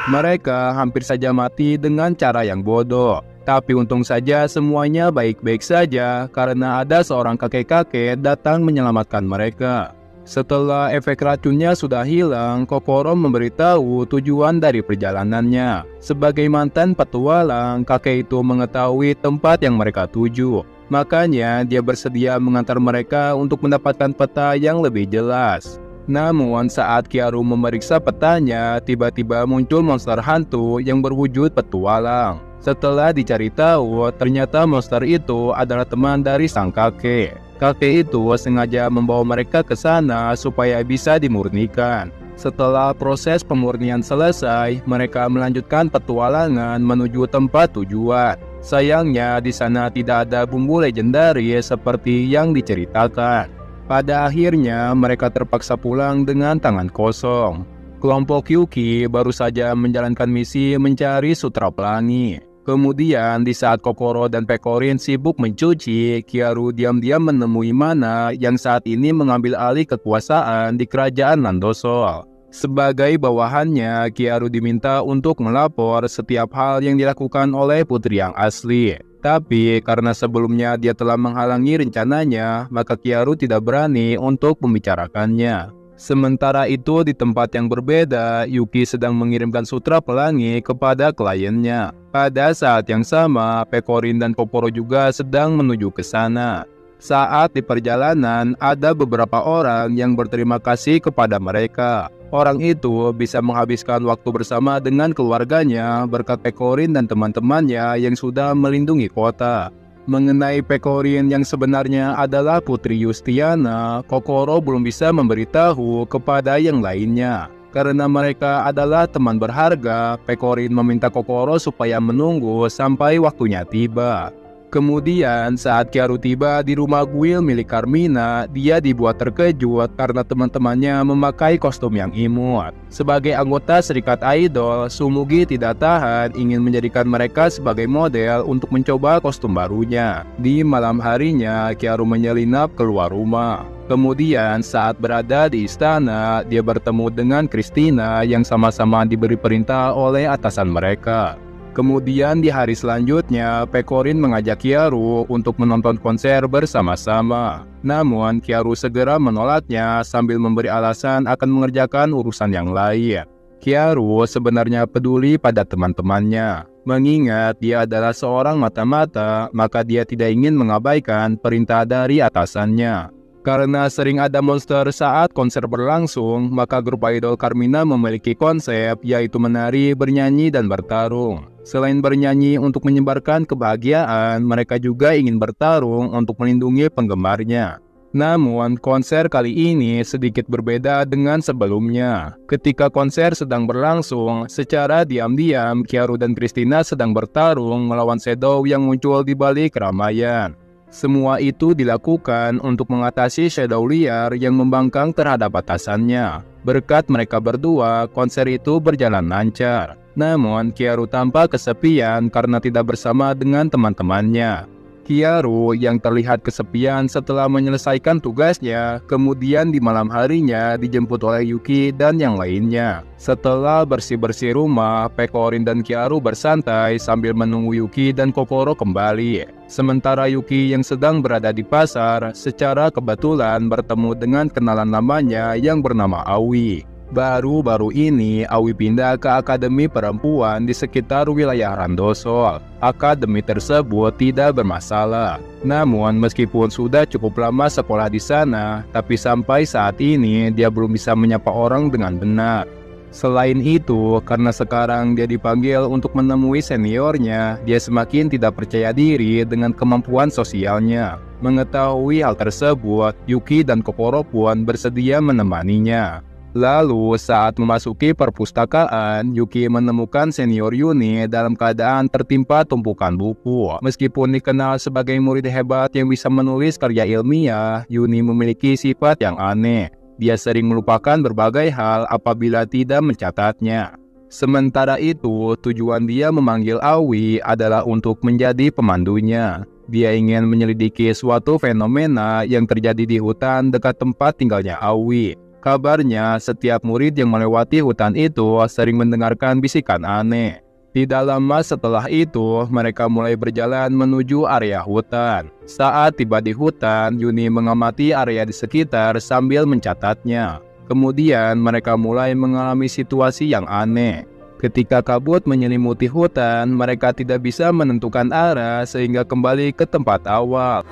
Mereka hampir saja mati dengan cara yang bodoh. Tapi untung saja semuanya baik-baik saja karena ada seorang kakek-kakek datang menyelamatkan mereka. Setelah efek racunnya sudah hilang, Kokoro memberitahu tujuan dari perjalanannya. Sebagai mantan petualang, kakek itu mengetahui tempat yang mereka tuju. Makanya dia bersedia mengantar mereka untuk mendapatkan peta yang lebih jelas. Namun saat Kyaru memeriksa petanya, tiba-tiba muncul monster hantu yang berwujud petualang. Setelah dicari tahu, ternyata monster itu adalah teman dari sang kakek. Kakek itu sengaja membawa mereka ke sana supaya bisa dimurnikan. Setelah proses pemurnian selesai, mereka melanjutkan petualangan menuju tempat tujuan. Sayangnya di sana tidak ada bumbu legendaris seperti yang diceritakan. Pada akhirnya mereka terpaksa pulang dengan tangan kosong. Kelompok Yuki baru saja menjalankan misi mencari Sutra Pelangi. Kemudian di saat Kokoro dan Pekorin sibuk mencuci, Kyaru diam-diam menemui Mana yang saat ini mengambil alih kekuasaan di kerajaan Landosol. Sebagai bawahannya, Kyaru diminta untuk melapor setiap hal yang dilakukan oleh putri yang asli. Tapi karena sebelumnya dia telah menghalangi rencananya, maka Kyaru tidak berani untuk membicarakannya. Sementara itu di tempat yang berbeda, Yuki sedang mengirimkan Sutra Pelangi kepada kliennya. Pada saat yang sama, Pekorin dan Kokoro juga sedang menuju ke sana. Saat di perjalanan, ada beberapa orang yang berterima kasih kepada mereka. Orang itu bisa menghabiskan waktu bersama dengan keluarganya berkat Pekorin dan teman-temannya yang sudah melindungi kota. Mengenai Pekorin yang sebenarnya adalah Putri Yustiana, Kokoro belum bisa memberitahu kepada yang lainnya. Karena mereka adalah teman berharga, Pekorin meminta Kokoro supaya menunggu sampai waktunya tiba. Kemudian saat Kyaru tiba di rumah kuil milik Carmina, dia dibuat terkejut karena teman-temannya memakai kostum yang imut. Sebagai anggota serikat idol, Sumugi tidak tahan ingin menjadikan mereka sebagai model untuk mencoba kostum barunya. Di malam harinya, Kyaru menyelinap keluar rumah. Kemudian saat berada di istana, dia bertemu dengan Christina yang sama-sama diberi perintah oleh atasan mereka. Kemudian di hari selanjutnya, Pekorin mengajak Kyaru untuk menonton konser bersama-sama. Namun, Kyaru segera menolaknya sambil memberi alasan akan mengerjakan urusan yang lain. Kyaru sebenarnya peduli pada teman-temannya. Mengingat dia adalah seorang mata-mata, maka dia tidak ingin mengabaikan perintah dari atasannya. Karena sering ada monster saat konser berlangsung, maka grup idol Carmina memiliki konsep yaitu menari, bernyanyi, dan bertarung. Selain bernyanyi untuk menyebarkan kebahagiaan, mereka juga ingin bertarung untuk melindungi penggemarnya. Namun, konser kali ini sedikit berbeda dengan sebelumnya. Ketika konser sedang berlangsung, secara diam-diam, Kyaru dan Christina sedang bertarung melawan Shadow yang muncul di balik keramaian. Semua itu dilakukan untuk mengatasi shadow liar yang membangkang terhadap atasannya. Berkat mereka berdua, konser itu berjalan lancar. Namun, Kyaru tampak kesepian karena tidak bersama dengan teman-temannya. Kyaru yang terlihat kesepian setelah menyelesaikan tugasnya, kemudian di malam harinya dijemput oleh Yuki dan yang lainnya. Setelah bersih-bersih rumah, Pekorin dan Kyaru bersantai sambil menunggu Yuki dan Kokoro kembali. Sementara Yuki yang sedang berada di pasar, secara kebetulan bertemu dengan kenalan lamanya yang bernama Aoi. Baru-baru ini, Aoi pindah ke akademi perempuan di sekitar wilayah Randosol. Akademi tersebut tidak bermasalah. Namun, meskipun sudah cukup lama sekolah di sana, tapi sampai saat ini dia belum bisa menyapa orang dengan benar. Selain itu, karena sekarang dia dipanggil untuk menemui seniornya, dia semakin tidak percaya diri dengan kemampuan sosialnya. Mengetahui hal tersebut, Yuki dan Kokoro pun bersedia menemaninya. Lalu saat memasuki perpustakaan, Yuki menemukan senior Yuni dalam keadaan tertimpa tumpukan buku. Meskipun dikenal sebagai murid hebat yang bisa menulis karya ilmiah, Yuni memiliki sifat yang aneh. Dia sering melupakan berbagai hal apabila tidak mencatatnya. Sementara itu, tujuan dia memanggil Aoi adalah untuk menjadi pemandunya. Dia ingin menyelidiki suatu fenomena yang terjadi di hutan dekat tempat tinggalnya Aoi. Kabarnya, setiap murid yang melewati hutan itu sering mendengarkan bisikan aneh. Tidak lama setelah itu, mereka mulai berjalan menuju area hutan. Saat tiba di hutan, Yuni mengamati area di sekitar sambil mencatatnya. Kemudian, mereka mulai mengalami situasi yang aneh. Ketika kabut menyelimuti hutan, mereka tidak bisa menentukan arah sehingga kembali ke tempat awal.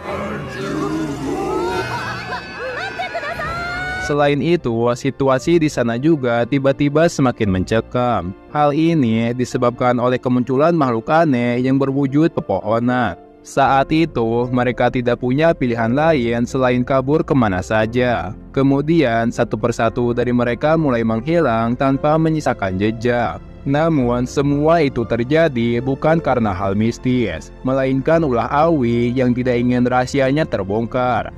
Selain itu, situasi di sana juga tiba-tiba semakin mencekam. Hal ini disebabkan oleh kemunculan makhluk aneh yang berwujud pepohonan. Saat itu, mereka tidak punya pilihan lain selain kabur kemana saja. Kemudian, satu persatu dari mereka mulai menghilang tanpa menyisakan jejak. Namun, semua itu terjadi bukan karena hal mistis, melainkan ulah Aoi yang tidak ingin rahasianya terbongkar.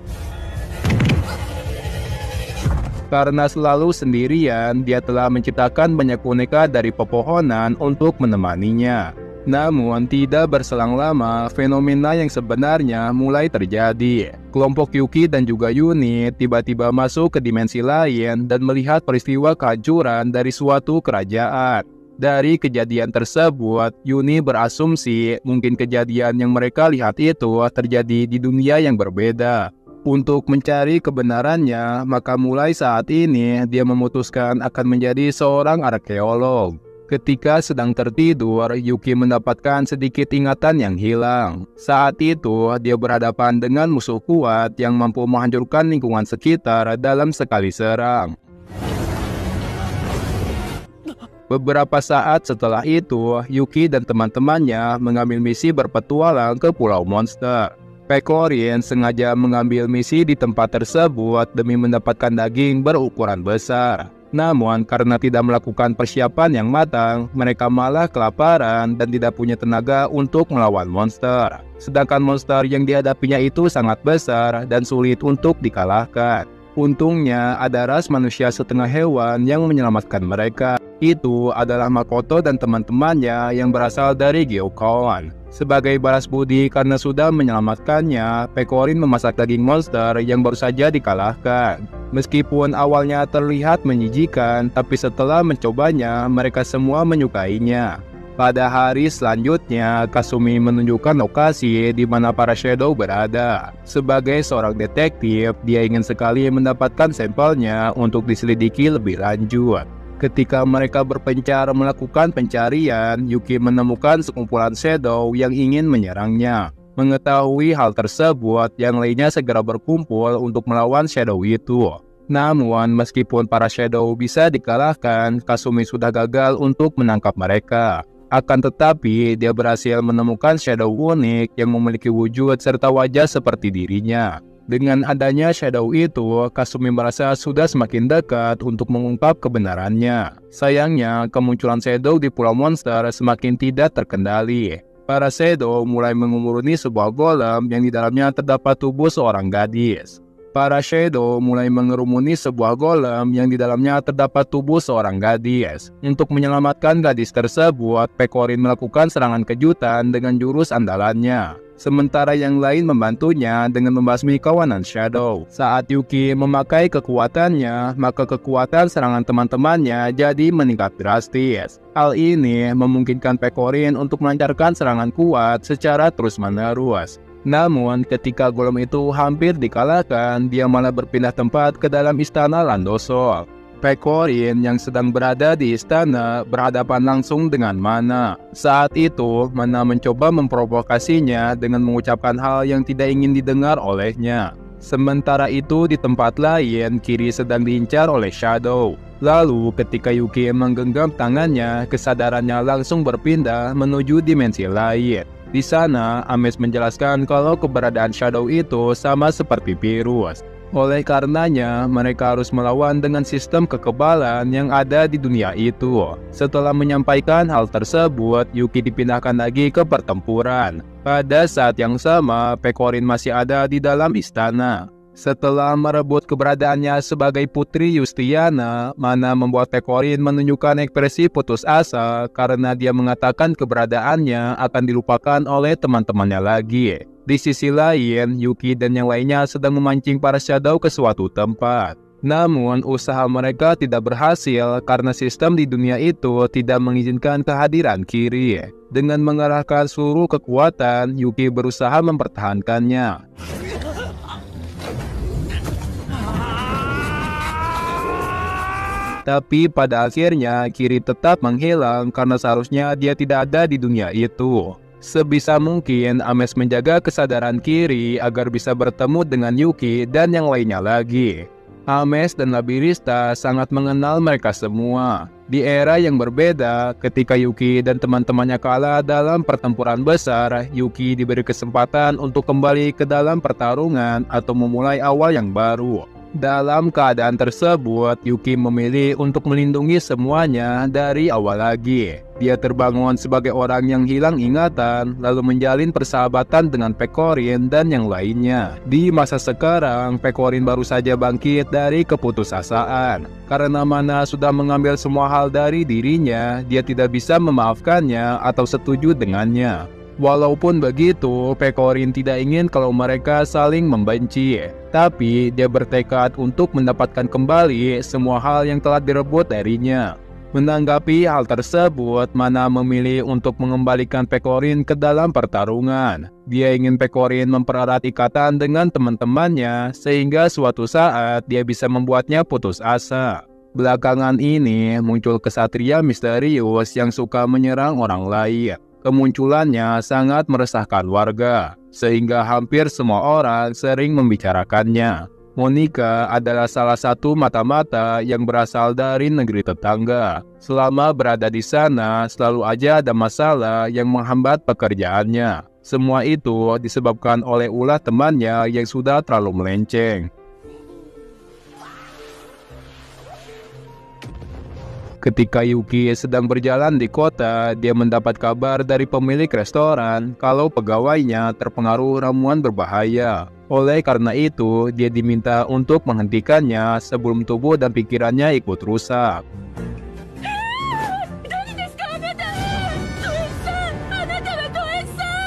Karena selalu sendirian, dia telah menciptakan banyak boneka dari pepohonan untuk menemaninya. Namun, tidak berselang lama, fenomena yang sebenarnya mulai terjadi. Kelompok Yuki dan juga Yuni tiba-tiba masuk ke dimensi lain dan melihat peristiwa kehancuran dari suatu kerajaan. Dari kejadian tersebut, Yuni berasumsi mungkin kejadian yang mereka lihat itu terjadi di dunia yang berbeda. Untuk mencari kebenarannya, maka mulai saat ini dia memutuskan akan menjadi seorang arkeolog. Ketika sedang tertidur, Yuki mendapatkan sedikit ingatan yang hilang. Saat itu, dia berhadapan dengan musuh kuat yang mampu menghancurkan lingkungan sekitar dalam sekali serang. Beberapa saat setelah itu, Yuki dan teman-temannya mengambil misi berpetualang ke Pulau Monster. Pecorin sengaja mengambil misi di tempat tersebut demi mendapatkan daging berukuran besar. Namun karena tidak melakukan persiapan yang matang, mereka malah kelaparan dan tidak punya tenaga untuk melawan monster. Sedangkan monster yang dihadapinya itu sangat besar dan sulit untuk dikalahkan. Untungnya ada ras manusia setengah hewan yang menyelamatkan mereka. Itu adalah Makoto dan teman-temannya yang berasal dari Geokawan. Sebagai balas budi karena sudah menyelamatkannya, Pecorin memasak daging monster yang baru saja dikalahkan. Meskipun awalnya terlihat menjijikan, tapi setelah mencobanya, mereka semua menyukainya. Pada hari selanjutnya, Kasumi menunjukkan lokasi di mana para Shadow berada. Sebagai seorang detektif, dia ingin sekali mendapatkan sampelnya untuk diselidiki lebih lanjut. Ketika mereka berpencar melakukan pencarian, Yuki menemukan sekumpulan Shadow yang ingin menyerangnya. Mengetahui hal tersebut, yang lainnya segera berkumpul untuk melawan Shadow itu. Namun, meskipun para Shadow bisa dikalahkan, Kasumi sudah gagal untuk menangkap mereka. Akan tetapi, dia berhasil menemukan Shadow unik yang memiliki wujud serta wajah seperti dirinya. Dengan adanya Shadow itu, Kasumi merasa sudah semakin dekat untuk mengungkap kebenarannya. Sayangnya, kemunculan Shadow di Pulau Monster semakin tidak terkendali. Para Shadow mulai mengumuruni sebuah golem yang di dalamnya terdapat tubuh seorang gadis. Para Shadow mulai mengerumuni sebuah golem yang di dalamnya terdapat tubuh seorang gadis. Untuk menyelamatkan gadis tersebut, Pecorin melakukan serangan kejutan dengan jurus andalannya. Sementara yang lain membantunya dengan membasmi kawanan Shadow. Saat Yuki memakai kekuatannya, maka kekuatan serangan teman-temannya jadi meningkat drastis. Hal ini memungkinkan Pecorin untuk melancarkan serangan kuat secara terus-menerus. Namun, ketika golem itu hampir dikalahkan, dia malah berpindah tempat ke dalam istana Landosol. Pecorin yang sedang berada di istana berhadapan langsung dengan Mana. Saat itu, Mana mencoba memprovokasinya dengan mengucapkan hal yang tidak ingin didengar olehnya. Sementara itu, di tempat lain, Kiri sedang diincar oleh Shadow. Lalu, ketika Yuki menggenggam tangannya, kesadarannya langsung berpindah menuju dimensi lain. Di sana, Ames menjelaskan kalau keberadaan Shadow itu sama seperti virus. Oleh karenanya, mereka harus melawan dengan sistem kekebalan yang ada di dunia itu. Setelah menyampaikan hal tersebut, Yuki dipindahkan lagi ke pertempuran. Pada saat yang sama, Pecorin masih ada di dalam istana. Setelah merebut keberadaannya sebagai Putri Yustiana, Mana membuat Pecorin menunjukkan ekspresi putus asa karena dia mengatakan keberadaannya akan dilupakan oleh teman-temannya lagi. Di sisi lain, Yuki dan yang lainnya sedang memancing para Shadow ke suatu tempat. Namun, usaha mereka tidak berhasil karena sistem di dunia itu tidak mengizinkan kehadiran Kiri. Dengan mengerahkan seluruh kekuatan, Yuki berusaha mempertahankannya. Tapi pada akhirnya, Kiri tetap menghilang karena seharusnya dia tidak ada di dunia itu. Sebisa mungkin, Ames menjaga kesadaran Kiri agar bisa bertemu dengan Yuki dan yang lainnya lagi. Ames dan Labirista sangat mengenal mereka semua. Di era yang berbeda, ketika Yuki dan teman-temannya kalah dalam pertempuran besar, Yuki diberi kesempatan untuk kembali ke dalam pertarungan atau memulai awal yang baru. Dalam keadaan tersebut, Yuki memilih untuk melindungi semuanya dari awal lagi. Dia terbangun sebagai orang yang hilang ingatan, lalu menjalin persahabatan dengan Pecorin dan yang lainnya. Di masa sekarang, Pecorin baru saja bangkit dari keputusasaan. Karena Mana sudah mengambil semua hal dari dirinya, dia tidak bisa memaafkannya atau setuju dengannya. Walaupun begitu, Pecorin tidak ingin kalau mereka saling membenci. Tapi dia bertekad untuk mendapatkan kembali semua hal yang telah direbut darinya. Menanggapi hal tersebut, Mana memilih untuk mengembalikan Pecorin ke dalam pertarungan. Dia ingin Pecorin mempererat ikatan dengan teman-temannya, sehingga suatu saat dia bisa membuatnya putus asa. Belakangan ini, muncul kesatria misterius yang suka menyerang orang lain. Kemunculannya sangat meresahkan warga, sehingga hampir semua orang sering membicarakannya. Monika adalah salah satu mata-mata yang berasal dari negeri tetangga. Selama berada di sana, selalu aja ada masalah yang menghambat pekerjaannya. Semua itu disebabkan oleh ulah temannya yang sudah terlalu melenceng. Ketika Yuki sedang berjalan di kota, dia mendapat kabar dari pemilik restoran kalau pegawainya terpengaruh ramuan berbahaya. Oleh karena itu, dia diminta untuk menghentikannya sebelum tubuh dan pikirannya ikut rusak.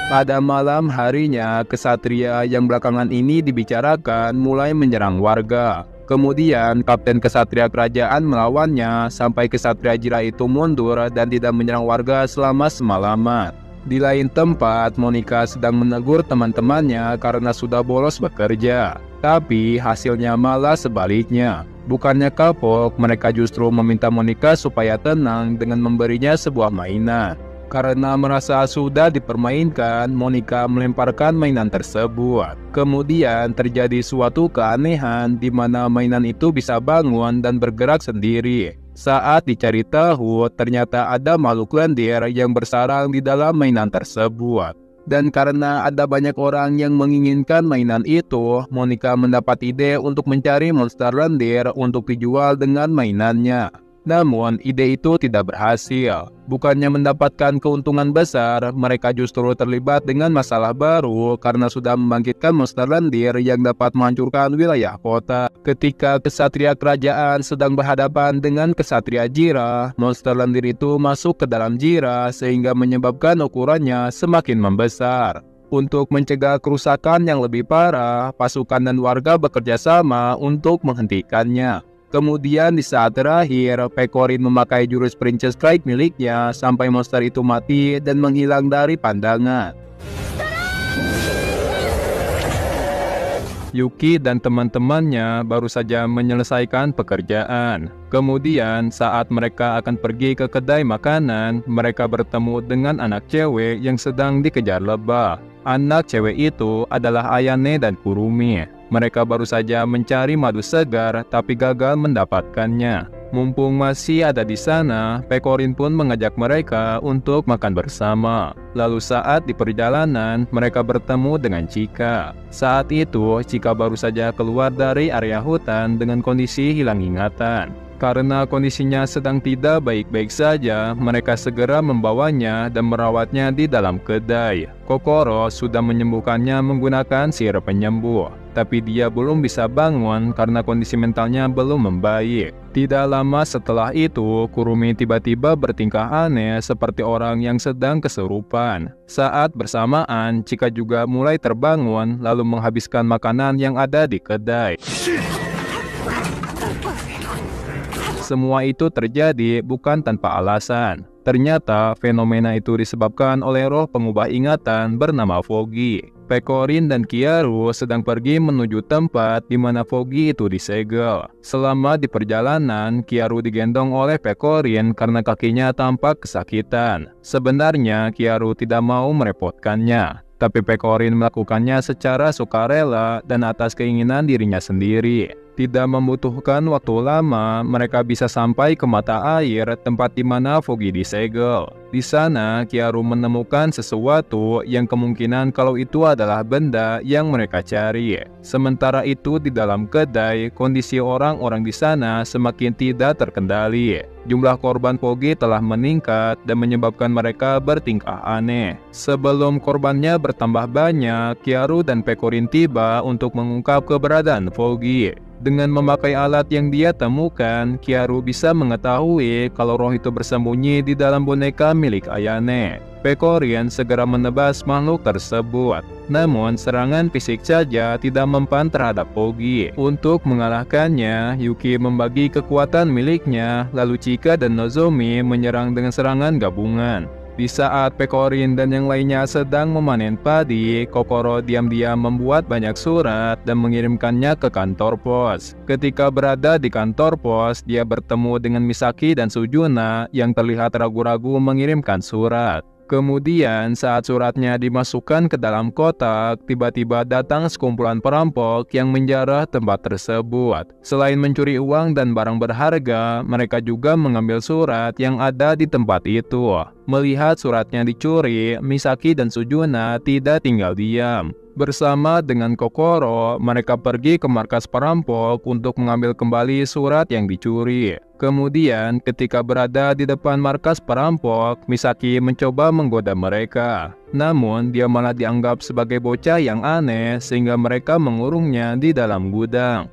Pada malam harinya, kesatria yang belakangan ini dibicarakan mulai menyerang warga. Kemudian, kapten kesatria kerajaan melawannya sampai kesatria Jira itu mundur dan tidak menyerang warga selama semalaman. Di lain tempat, Monika sedang menegur teman-temannya karena sudah bolos bekerja. Tapi hasilnya malah sebaliknya. Bukannya kapok, mereka justru meminta Monika supaya tenang dengan memberinya sebuah mainan. Karena merasa sudah dipermainkan, Monika melemparkan mainan tersebut. Kemudian terjadi suatu keanehan di mana mainan itu bisa bangun dan bergerak sendiri. Saat dicari tahu, ternyata ada makhluk lendir yang bersarang di dalam mainan tersebut. Dan karena ada banyak orang yang menginginkan mainan itu, Monika mendapat ide untuk mencari monster lendir untuk dijual dengan mainannya. Namun, ide itu tidak berhasil. Bukannya mendapatkan keuntungan besar, mereka justru terlibat dengan masalah baru karena sudah membangkitkan monster lendir yang dapat menghancurkan wilayah kota. Ketika kesatria kerajaan sedang berhadapan dengan kesatria Jira, monster lendir itu masuk ke dalam Jira sehingga menyebabkan ukurannya semakin membesar. Untuk mencegah kerusakan yang lebih parah, pasukan dan warga bekerja sama untuk menghentikannya. Kemudian di saat terakhir, Pekorin memakai jurus Princess Strike miliknya sampai monster itu mati dan menghilang dari pandangan. Yuki dan teman-temannya baru saja menyelesaikan pekerjaan. Kemudian saat mereka akan pergi ke kedai makanan, mereka bertemu dengan anak cewek yang sedang dikejar lebah. Anak cewek itu adalah Ayane dan Kurumi. Mereka baru saja mencari madu segar tapi gagal mendapatkannya. Mumpung masih ada di sana, Pekorin pun mengajak mereka untuk makan bersama. Lalu saat di perjalanan, mereka bertemu dengan Chika. Saat itu, Chika baru saja keluar dari area hutan dengan kondisi hilang ingatan. Karena kondisinya sedang tidak baik-baik saja, mereka segera membawanya dan merawatnya di dalam kedai. Kokoro sudah menyembuhkannya menggunakan sihir penyembuh, tapi dia belum bisa bangun karena kondisi mentalnya belum membaik. Tidak lama setelah itu, Kurumi tiba-tiba bertingkah aneh seperti orang yang sedang kesurupan. Saat bersamaan, Chika juga mulai terbangun lalu menghabiskan makanan yang ada di kedai. Semua itu terjadi bukan tanpa alasan. Ternyata fenomena itu disebabkan oleh roh pengubah ingatan bernama Foggy. Pekorin dan Kiaru sedang pergi menuju tempat di mana Foggy itu disegel. Selama di perjalanan, Kiaru digendong oleh Pekorin karena kakinya tampak kesakitan. Sebenarnya Kiaru tidak mau merepotkannya, tapi Pekorin melakukannya secara sukarela dan atas keinginan dirinya sendiri. Tidak membutuhkan waktu lama, mereka bisa sampai ke mata air tempat di mana Foggy disegel. Di sana, Kiaru menemukan sesuatu yang kemungkinan kalau itu adalah benda yang mereka cari. Sementara itu di dalam kedai, kondisi orang-orang di sana semakin tidak terkendali. Jumlah korban Foggy telah meningkat dan menyebabkan mereka bertingkah aneh. Sebelum korbannya bertambah banyak, Kiaru dan Pekorin tiba untuk mengungkap keberadaan Foggy. Dengan memakai alat yang dia temukan, Kiaru bisa mengetahui kalau roh itu bersembunyi di dalam boneka milik Ayane. Pekorin segera menebas makhluk tersebut. Namun, serangan fisik saja tidak mempan terhadap Foggy. Untuk mengalahkannya, Yuki membagi kekuatan miliknya, lalu Chika dan Nozomi menyerang dengan serangan gabungan. Di saat Pekorin dan yang lainnya sedang memanen padi, Kokoro diam-diam membuat banyak surat dan mengirimkannya ke kantor pos. Ketika berada di kantor pos, dia bertemu dengan Misaki dan Sujuna yang terlihat ragu-ragu mengirimkan surat. Kemudian saat suratnya dimasukkan ke dalam kotak, tiba-tiba datang sekumpulan perampok yang menjarah tempat tersebut. Selain mencuri uang dan barang berharga, mereka juga mengambil surat yang ada di tempat itu. Melihat suratnya dicuri, Misaki dan Sujuna tidak tinggal diam. Bersama dengan Kokoro, mereka pergi ke markas perampok untuk mengambil kembali surat yang dicuri. Kemudian, ketika berada di depan markas perampok, Misaki mencoba menggoda mereka. Namun, dia malah dianggap sebagai bocah yang aneh sehingga mereka mengurungnya di dalam gudang.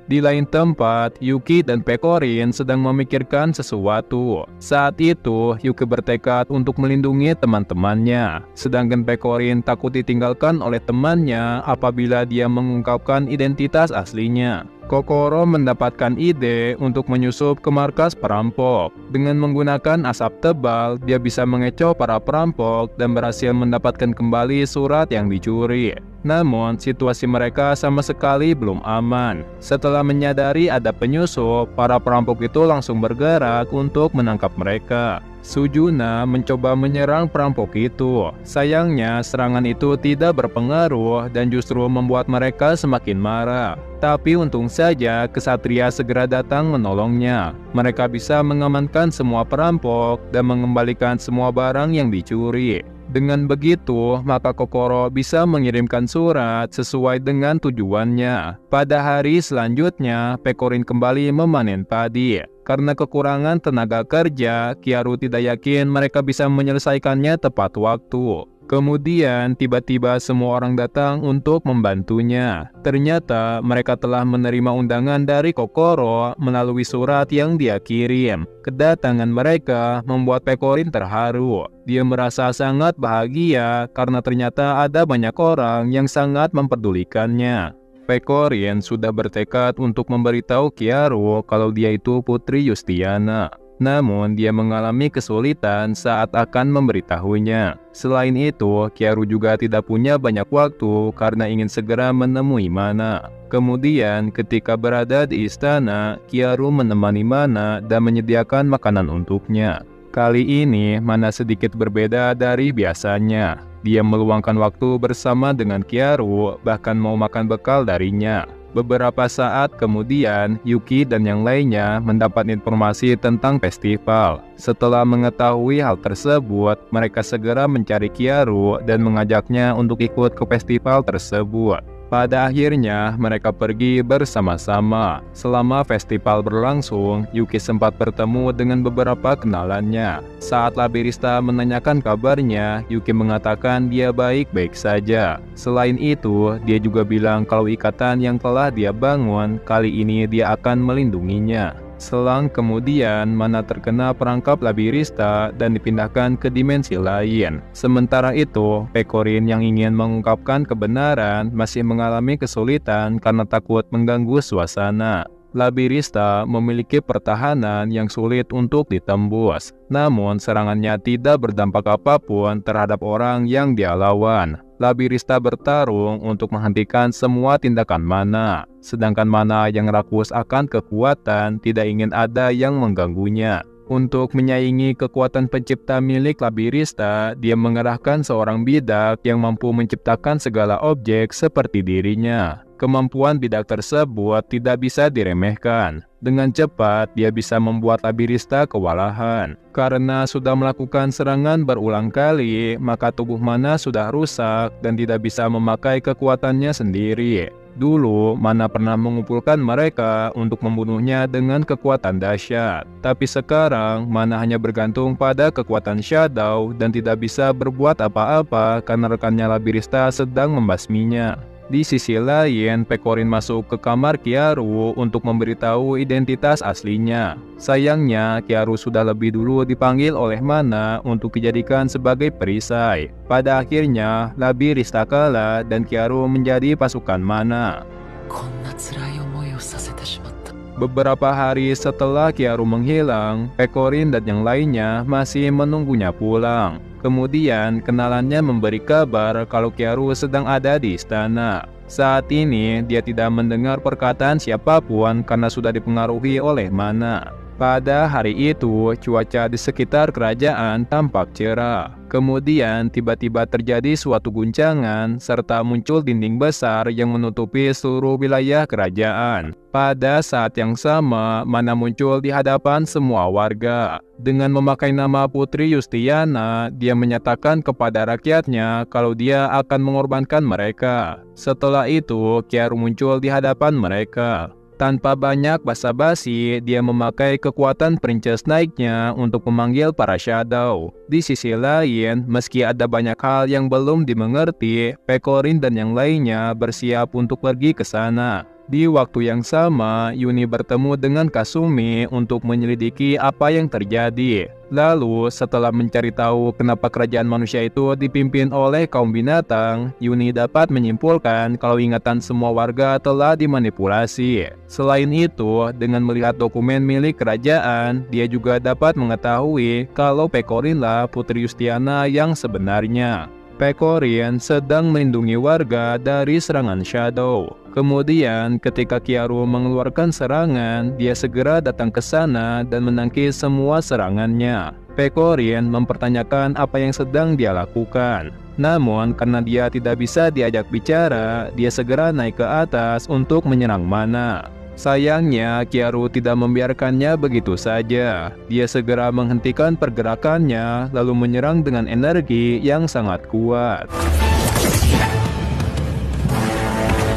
Di lain tempat, Yuki dan Pekorin sedang memikirkan sesuatu. Saat itu, Yuki bertekad untuk melindungi teman-temannya. Sedangkan Pekorin takut ditinggalkan oleh temannya apabila dia mengungkapkan identitas aslinya. Kokoro mendapatkan ide untuk menyusup ke markas perampok. Dengan menggunakan asap tebal, dia bisa mengecoh para perampok dan berhasil mendapatkan kembali surat yang dicuri. Namun, situasi mereka sama sekali belum aman. Setelah menyadari ada penyusup, para perampok itu langsung bergerak untuk menangkap mereka. Sujuna mencoba menyerang perampok itu. Sayangnya, serangan itu tidak berpengaruh dan justru membuat mereka semakin marah. Tapi untung saja, kesatria segera datang menolongnya. Mereka bisa mengamankan semua perampok dan mengembalikan semua barang yang dicuri. Dengan begitu, maka Kokoro bisa mengirimkan surat sesuai dengan tujuannya. Pada hari selanjutnya, Pekorin kembali memanen padi. Karena kekurangan tenaga kerja, Kyaru tidak yakin mereka bisa menyelesaikannya tepat waktu. Kemudian, tiba-tiba semua orang datang untuk membantunya. Ternyata, mereka telah menerima undangan dari Kokoro melalui surat yang dia kirim. Kedatangan mereka membuat Pekorin terharu. Dia merasa sangat bahagia karena ternyata ada banyak orang yang sangat memperdulikannya. Pekorin sudah bertekad untuk memberitahu Kyaru kalau dia itu Putri Yustiana. Namun, dia mengalami kesulitan saat akan memberitahunya. Selain itu, Kyaru juga tidak punya banyak waktu karena ingin segera menemui Mana. Kemudian, ketika berada di istana, Kyaru menemani Mana dan menyediakan makanan untuknya. Kali ini, Mana sedikit berbeda dari biasanya. Dia meluangkan waktu bersama dengan Kyaru, bahkan mau makan bekal darinya. Beberapa saat kemudian, Yuki dan yang lainnya mendapat informasi tentang festival. Setelah mengetahui hal tersebut, mereka segera mencari Kyaru dan mengajaknya untuk ikut ke festival tersebut. Pada akhirnya, mereka pergi bersama-sama. Selama festival berlangsung, Yuki sempat bertemu dengan beberapa kenalannya. Saat Labirista menanyakan kabarnya, Yuki mengatakan dia baik-baik saja. Selain itu, dia juga bilang kalau ikatan yang telah dia bangun, kali ini dia akan melindunginya. Selang kemudian, Mana terkena perangkap Labirista dan dipindahkan ke dimensi lain. Sementara itu, Pekorin yang ingin mengungkapkan kebenaran masih mengalami kesulitan karena takut mengganggu suasana. Labirista memiliki pertahanan yang sulit untuk ditembus. Namun, serangannya tidak berdampak apapun terhadap orang yang dia lawan. Labirista bertarung untuk menghentikan semua tindakan Mana. Sedangkan Mana yang rakus akan kekuatan tidak ingin ada yang mengganggunya. Untuk menyaingi kekuatan pencipta milik Labirista, dia mengerahkan seorang bidak yang mampu menciptakan segala objek seperti dirinya. Kemampuan bidak tersebut tidak bisa diremehkan. Dengan cepat, dia bisa membuat Labirista kewalahan. Karena sudah melakukan serangan berulang kali, maka tubuh Mana sudah rusak dan tidak bisa memakai kekuatannya sendiri. Dulu, Mana pernah mengumpulkan mereka untuk membunuhnya dengan kekuatan dahsyat. Tapi sekarang, Mana hanya bergantung pada kekuatan Shadow dan tidak bisa berbuat apa-apa karena rekannya Labirista sedang membasminya. Di sisi lain, Pekorin masuk ke kamar Kyaru untuk memberitahu identitas aslinya. Sayangnya, Kyaru sudah lebih dulu dipanggil oleh Mana untuk dijadikan sebagai perisai. Pada akhirnya, Labirista kalah dan Kyaru menjadi pasukan Mana. Beberapa hari setelah Kyaru menghilang, Pekorin dan yang lainnya masih menunggunya pulang. Kemudian, kenalannya memberi kabar kalau Kyaru sedang ada di istana. Saat ini, dia tidak mendengar perkataan siapapun karena sudah dipengaruhi oleh Mana. Pada hari itu, cuaca di sekitar kerajaan tampak cerah. Kemudian tiba-tiba terjadi suatu guncangan serta muncul dinding besar yang menutupi seluruh wilayah kerajaan. Pada saat yang sama, Mana muncul di hadapan semua warga. Dengan memakai nama Putri Yustiana, dia menyatakan kepada rakyatnya kalau dia akan mengorbankan mereka. Setelah itu, Kyaru muncul di hadapan mereka. Tanpa banyak basa-basi, dia memakai kekuatan Princess Night-nya untuk memanggil para Shadow. Di sisi lain, meski ada banyak hal yang belum dimengerti, Pecorin dan yang lainnya bersiap untuk pergi ke sana. Di waktu yang sama, Yuni bertemu dengan Kasumi untuk menyelidiki apa yang terjadi. Lalu, setelah mencari tahu kenapa kerajaan manusia itu dipimpin oleh kaum binatang, Yuni dapat menyimpulkan kalau ingatan semua warga telah dimanipulasi. Selain itu, dengan melihat dokumen milik kerajaan, dia juga dapat mengetahui kalau Pecorinlah Putri Yustiana yang sebenarnya. Pecorin sedang melindungi warga dari serangan Shadow. Kemudian, ketika Kyaru mengeluarkan serangan, dia segera datang ke sana dan menangkis semua serangannya. Pecorin mempertanyakan apa yang sedang dia lakukan. Namun, karena dia tidak bisa diajak bicara, dia segera naik ke atas untuk menyerang Mana. Sayangnya, Kyaru tidak membiarkannya begitu saja. Dia segera menghentikan pergerakannya, lalu menyerang dengan energi yang sangat kuat.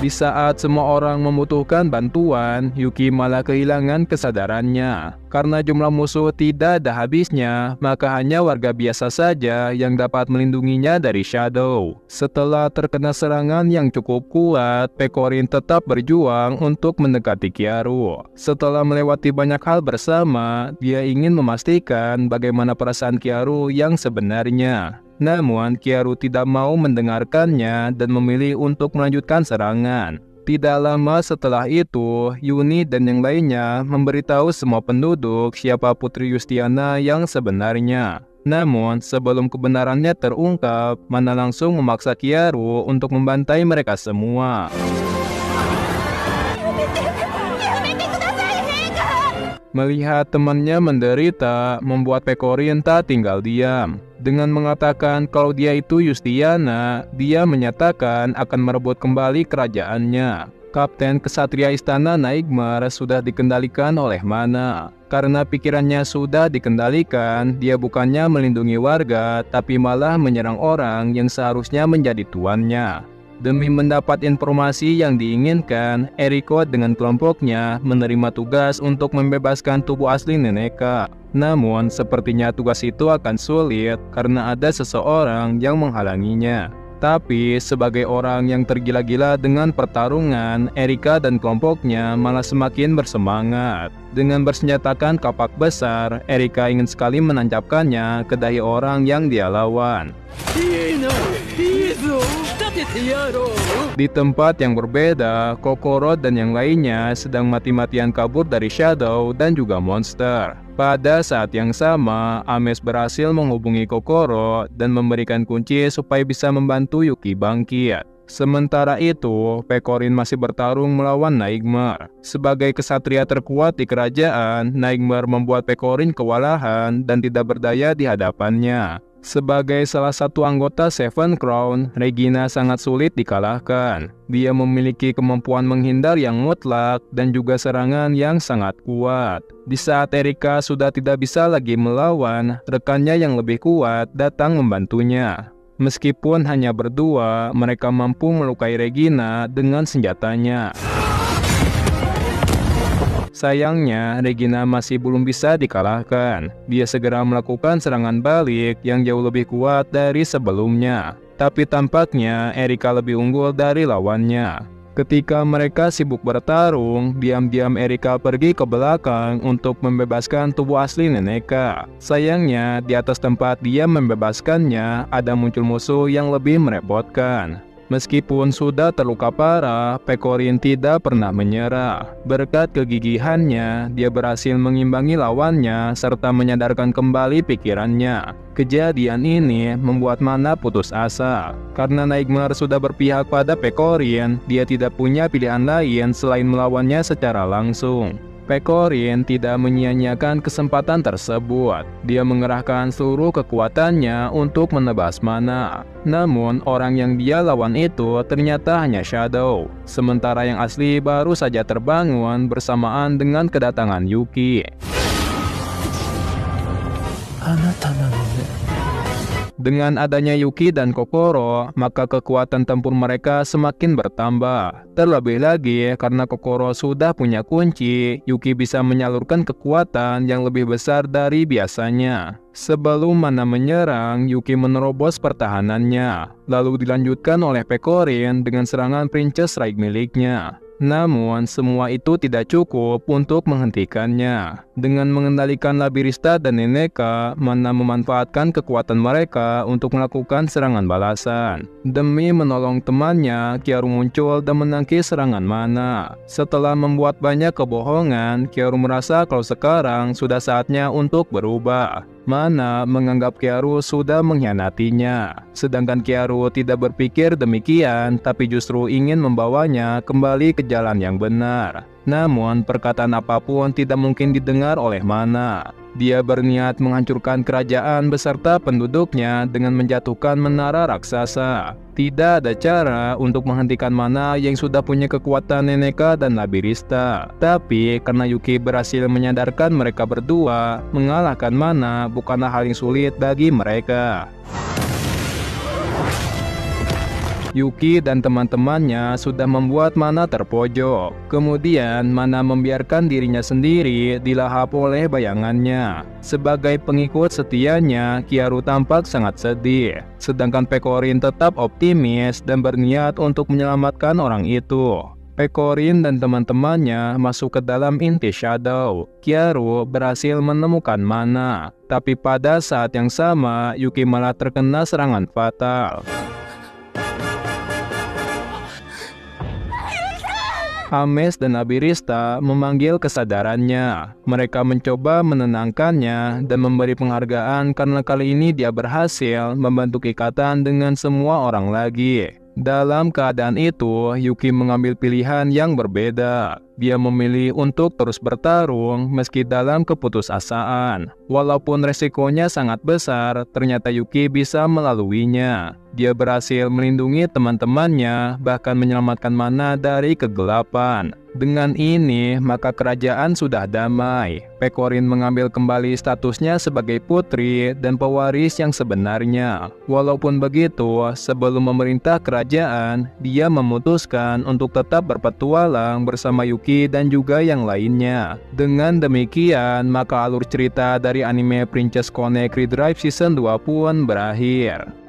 Di saat semua orang membutuhkan bantuan, Yuki malah kehilangan kesadarannya. Karena jumlah musuh tidak ada habisnya, maka hanya warga biasa saja yang dapat melindunginya dari Shadow. Setelah terkena serangan yang cukup kuat, Pecorin tetap berjuang untuk mendekati Kyaru. Setelah melewati banyak hal bersama, dia ingin memastikan bagaimana perasaan Kyaru yang sebenarnya. Namun, Kyaru tidak mau mendengarkannya dan memilih untuk melanjutkan serangan. Tidak lama setelah itu, Yuni dan yang lainnya memberitahu semua penduduk siapa Putri Yustiana yang sebenarnya. Namun, sebelum kebenarannya terungkap, Mana langsung memaksa Kyaru untuk membantai mereka semua. Melihat temannya menderita, membuat Pecorin tak tinggal diam. Dengan mengatakan kalau dia itu Yustiana, dia menyatakan akan merebut kembali kerajaannya. Kapten Kesatria Istana Naigmar sudah dikendalikan oleh Mana. Karena pikirannya sudah dikendalikan, dia bukannya melindungi warga, tapi malah menyerang orang yang seharusnya menjadi tuannya. Demi mendapat informasi yang diinginkan, Eriko dengan kelompoknya menerima tugas untuk membebaskan tubuh asli Neneka. Namun, sepertinya tugas itu akan sulit karena ada seseorang yang menghalanginya. Tapi, sebagai orang yang tergila-gila dengan pertarungan, Erika dan kelompoknya malah semakin bersemangat. Dengan bersenjatakan kapak besar, Erika ingin sekali menancapkannya ke dahi orang yang dia lawan. Di tempat yang berbeda, Kokoro dan yang lainnya sedang mati-matian kabur dari Shadow dan juga monster. Pada saat yang sama, Ames berhasil menghubungi Kokoro dan memberikan kunci supaya bisa membantu Yuki bangkit. Sementara itu, Pecorin masih bertarung melawan Naigmar. Sebagai kesatria terkuat di kerajaan, Naigmar membuat Pecorin kewalahan dan tidak berdaya di hadapannya. Sebagai salah satu anggota Seven Crown, Regina sangat sulit dikalahkan. Dia memiliki kemampuan menghindar yang mutlak dan juga serangan yang sangat kuat. Di saat Erika sudah tidak bisa lagi melawan, rekannya yang lebih kuat datang membantunya. Meskipun hanya berdua, mereka mampu melukai Regina dengan senjatanya. Sayangnya, Regina masih belum bisa dikalahkan. Dia segera melakukan serangan balik yang jauh lebih kuat dari sebelumnya. Tapi tampaknya Erika lebih unggul dari lawannya. Ketika mereka sibuk bertarung, diam-diam Erika pergi ke belakang untuk membebaskan tubuh asli Neneka. Sayangnya, di atas tempat dia membebaskannya, ada muncul musuh yang lebih merepotkan. Meskipun sudah terluka parah, Pecorin tidak pernah menyerah. Berkat kegigihannya, dia berhasil mengimbangi lawannya serta menyadarkan kembali pikirannya. Kejadian ini membuat Mana putus asa. Karena Naigmar sudah berpihak pada Pecorin, dia tidak punya pilihan lain selain melawannya secara langsung. Pekorin tidak menyia-nyiakan kesempatan tersebut. Dia mengerahkan seluruh kekuatannya untuk menebas mana. Namun orang yang dia lawan itu ternyata hanya Shadow. Sementara yang asli baru saja terbangun bersamaan dengan kedatangan Yuki. あなたなのね。 Dengan adanya Yuki dan Kokoro, maka kekuatan tempur mereka semakin bertambah. Terlebih lagi, karena Kokoro sudah punya kunci, Yuki bisa menyalurkan kekuatan yang lebih besar dari biasanya. Sebelum mana menyerang, Yuki menerobos pertahanannya, lalu dilanjutkan oleh Pekorin dengan serangan Princess Raig miliknya. Namun, semua itu tidak cukup untuk menghentikannya. Dengan mengendalikan Labirista dan Neneka, Mana memanfaatkan kekuatan mereka untuk melakukan serangan balasan. Demi menolong temannya, Kyaru muncul dan menangkis serangan Mana. Setelah membuat banyak kebohongan, Kyaru merasa kalau sekarang sudah saatnya untuk berubah. Mana menganggap Kyaru sudah mengkhianatinya. Sedangkan Kyaru tidak berpikir demikian, tapi justru ingin membawanya kembali ke jalan yang benar. Namun, perkataan apapun tidak mungkin didengar oleh Mana. Dia berniat menghancurkan kerajaan beserta penduduknya dengan menjatuhkan menara raksasa. Tidak ada cara untuk menghentikan Mana yang sudah punya kekuatan Neneka dan Labirista. Tapi karena Yuki berhasil menyadarkan mereka berdua, mengalahkan Mana bukanlah hal yang sulit bagi mereka. Yuki dan teman-temannya sudah membuat Mana terpojok. Kemudian Mana membiarkan dirinya sendiri dilahap oleh bayangannya. Sebagai pengikut setianya, Kyaru tampak sangat sedih. Sedangkan Pekorin tetap optimis dan berniat untuk menyelamatkan orang itu. Pekorin dan teman-temannya masuk ke dalam inti Shadow. Kyaru berhasil menemukan Mana. Tapi pada saat yang sama, Yuki malah terkena serangan fatal. Ames dan Labirista memanggil kesadarannya. Mereka mencoba menenangkannya dan memberi penghargaan karena kali ini dia berhasil membentuk ikatan dengan semua orang lagi. Dalam keadaan itu, Yuki mengambil pilihan yang berbeda. Dia memilih untuk terus bertarung meski dalam keputusasaan. Walaupun resikonya sangat besar, ternyata Yuki bisa melaluinya. Dia berhasil melindungi teman-temannya, bahkan menyelamatkan Mana dari kegelapan. Dengan ini, maka kerajaan sudah damai. Pekorin mengambil kembali statusnya sebagai putri dan pewaris yang sebenarnya. Walaupun begitu, sebelum memerintah kerajaan, dia memutuskan untuk tetap berpetualang bersama Yuki dan juga yang lainnya. Dengan demikian, maka alur cerita dari anime Princess Connect Redrive Season 2 pun berakhir.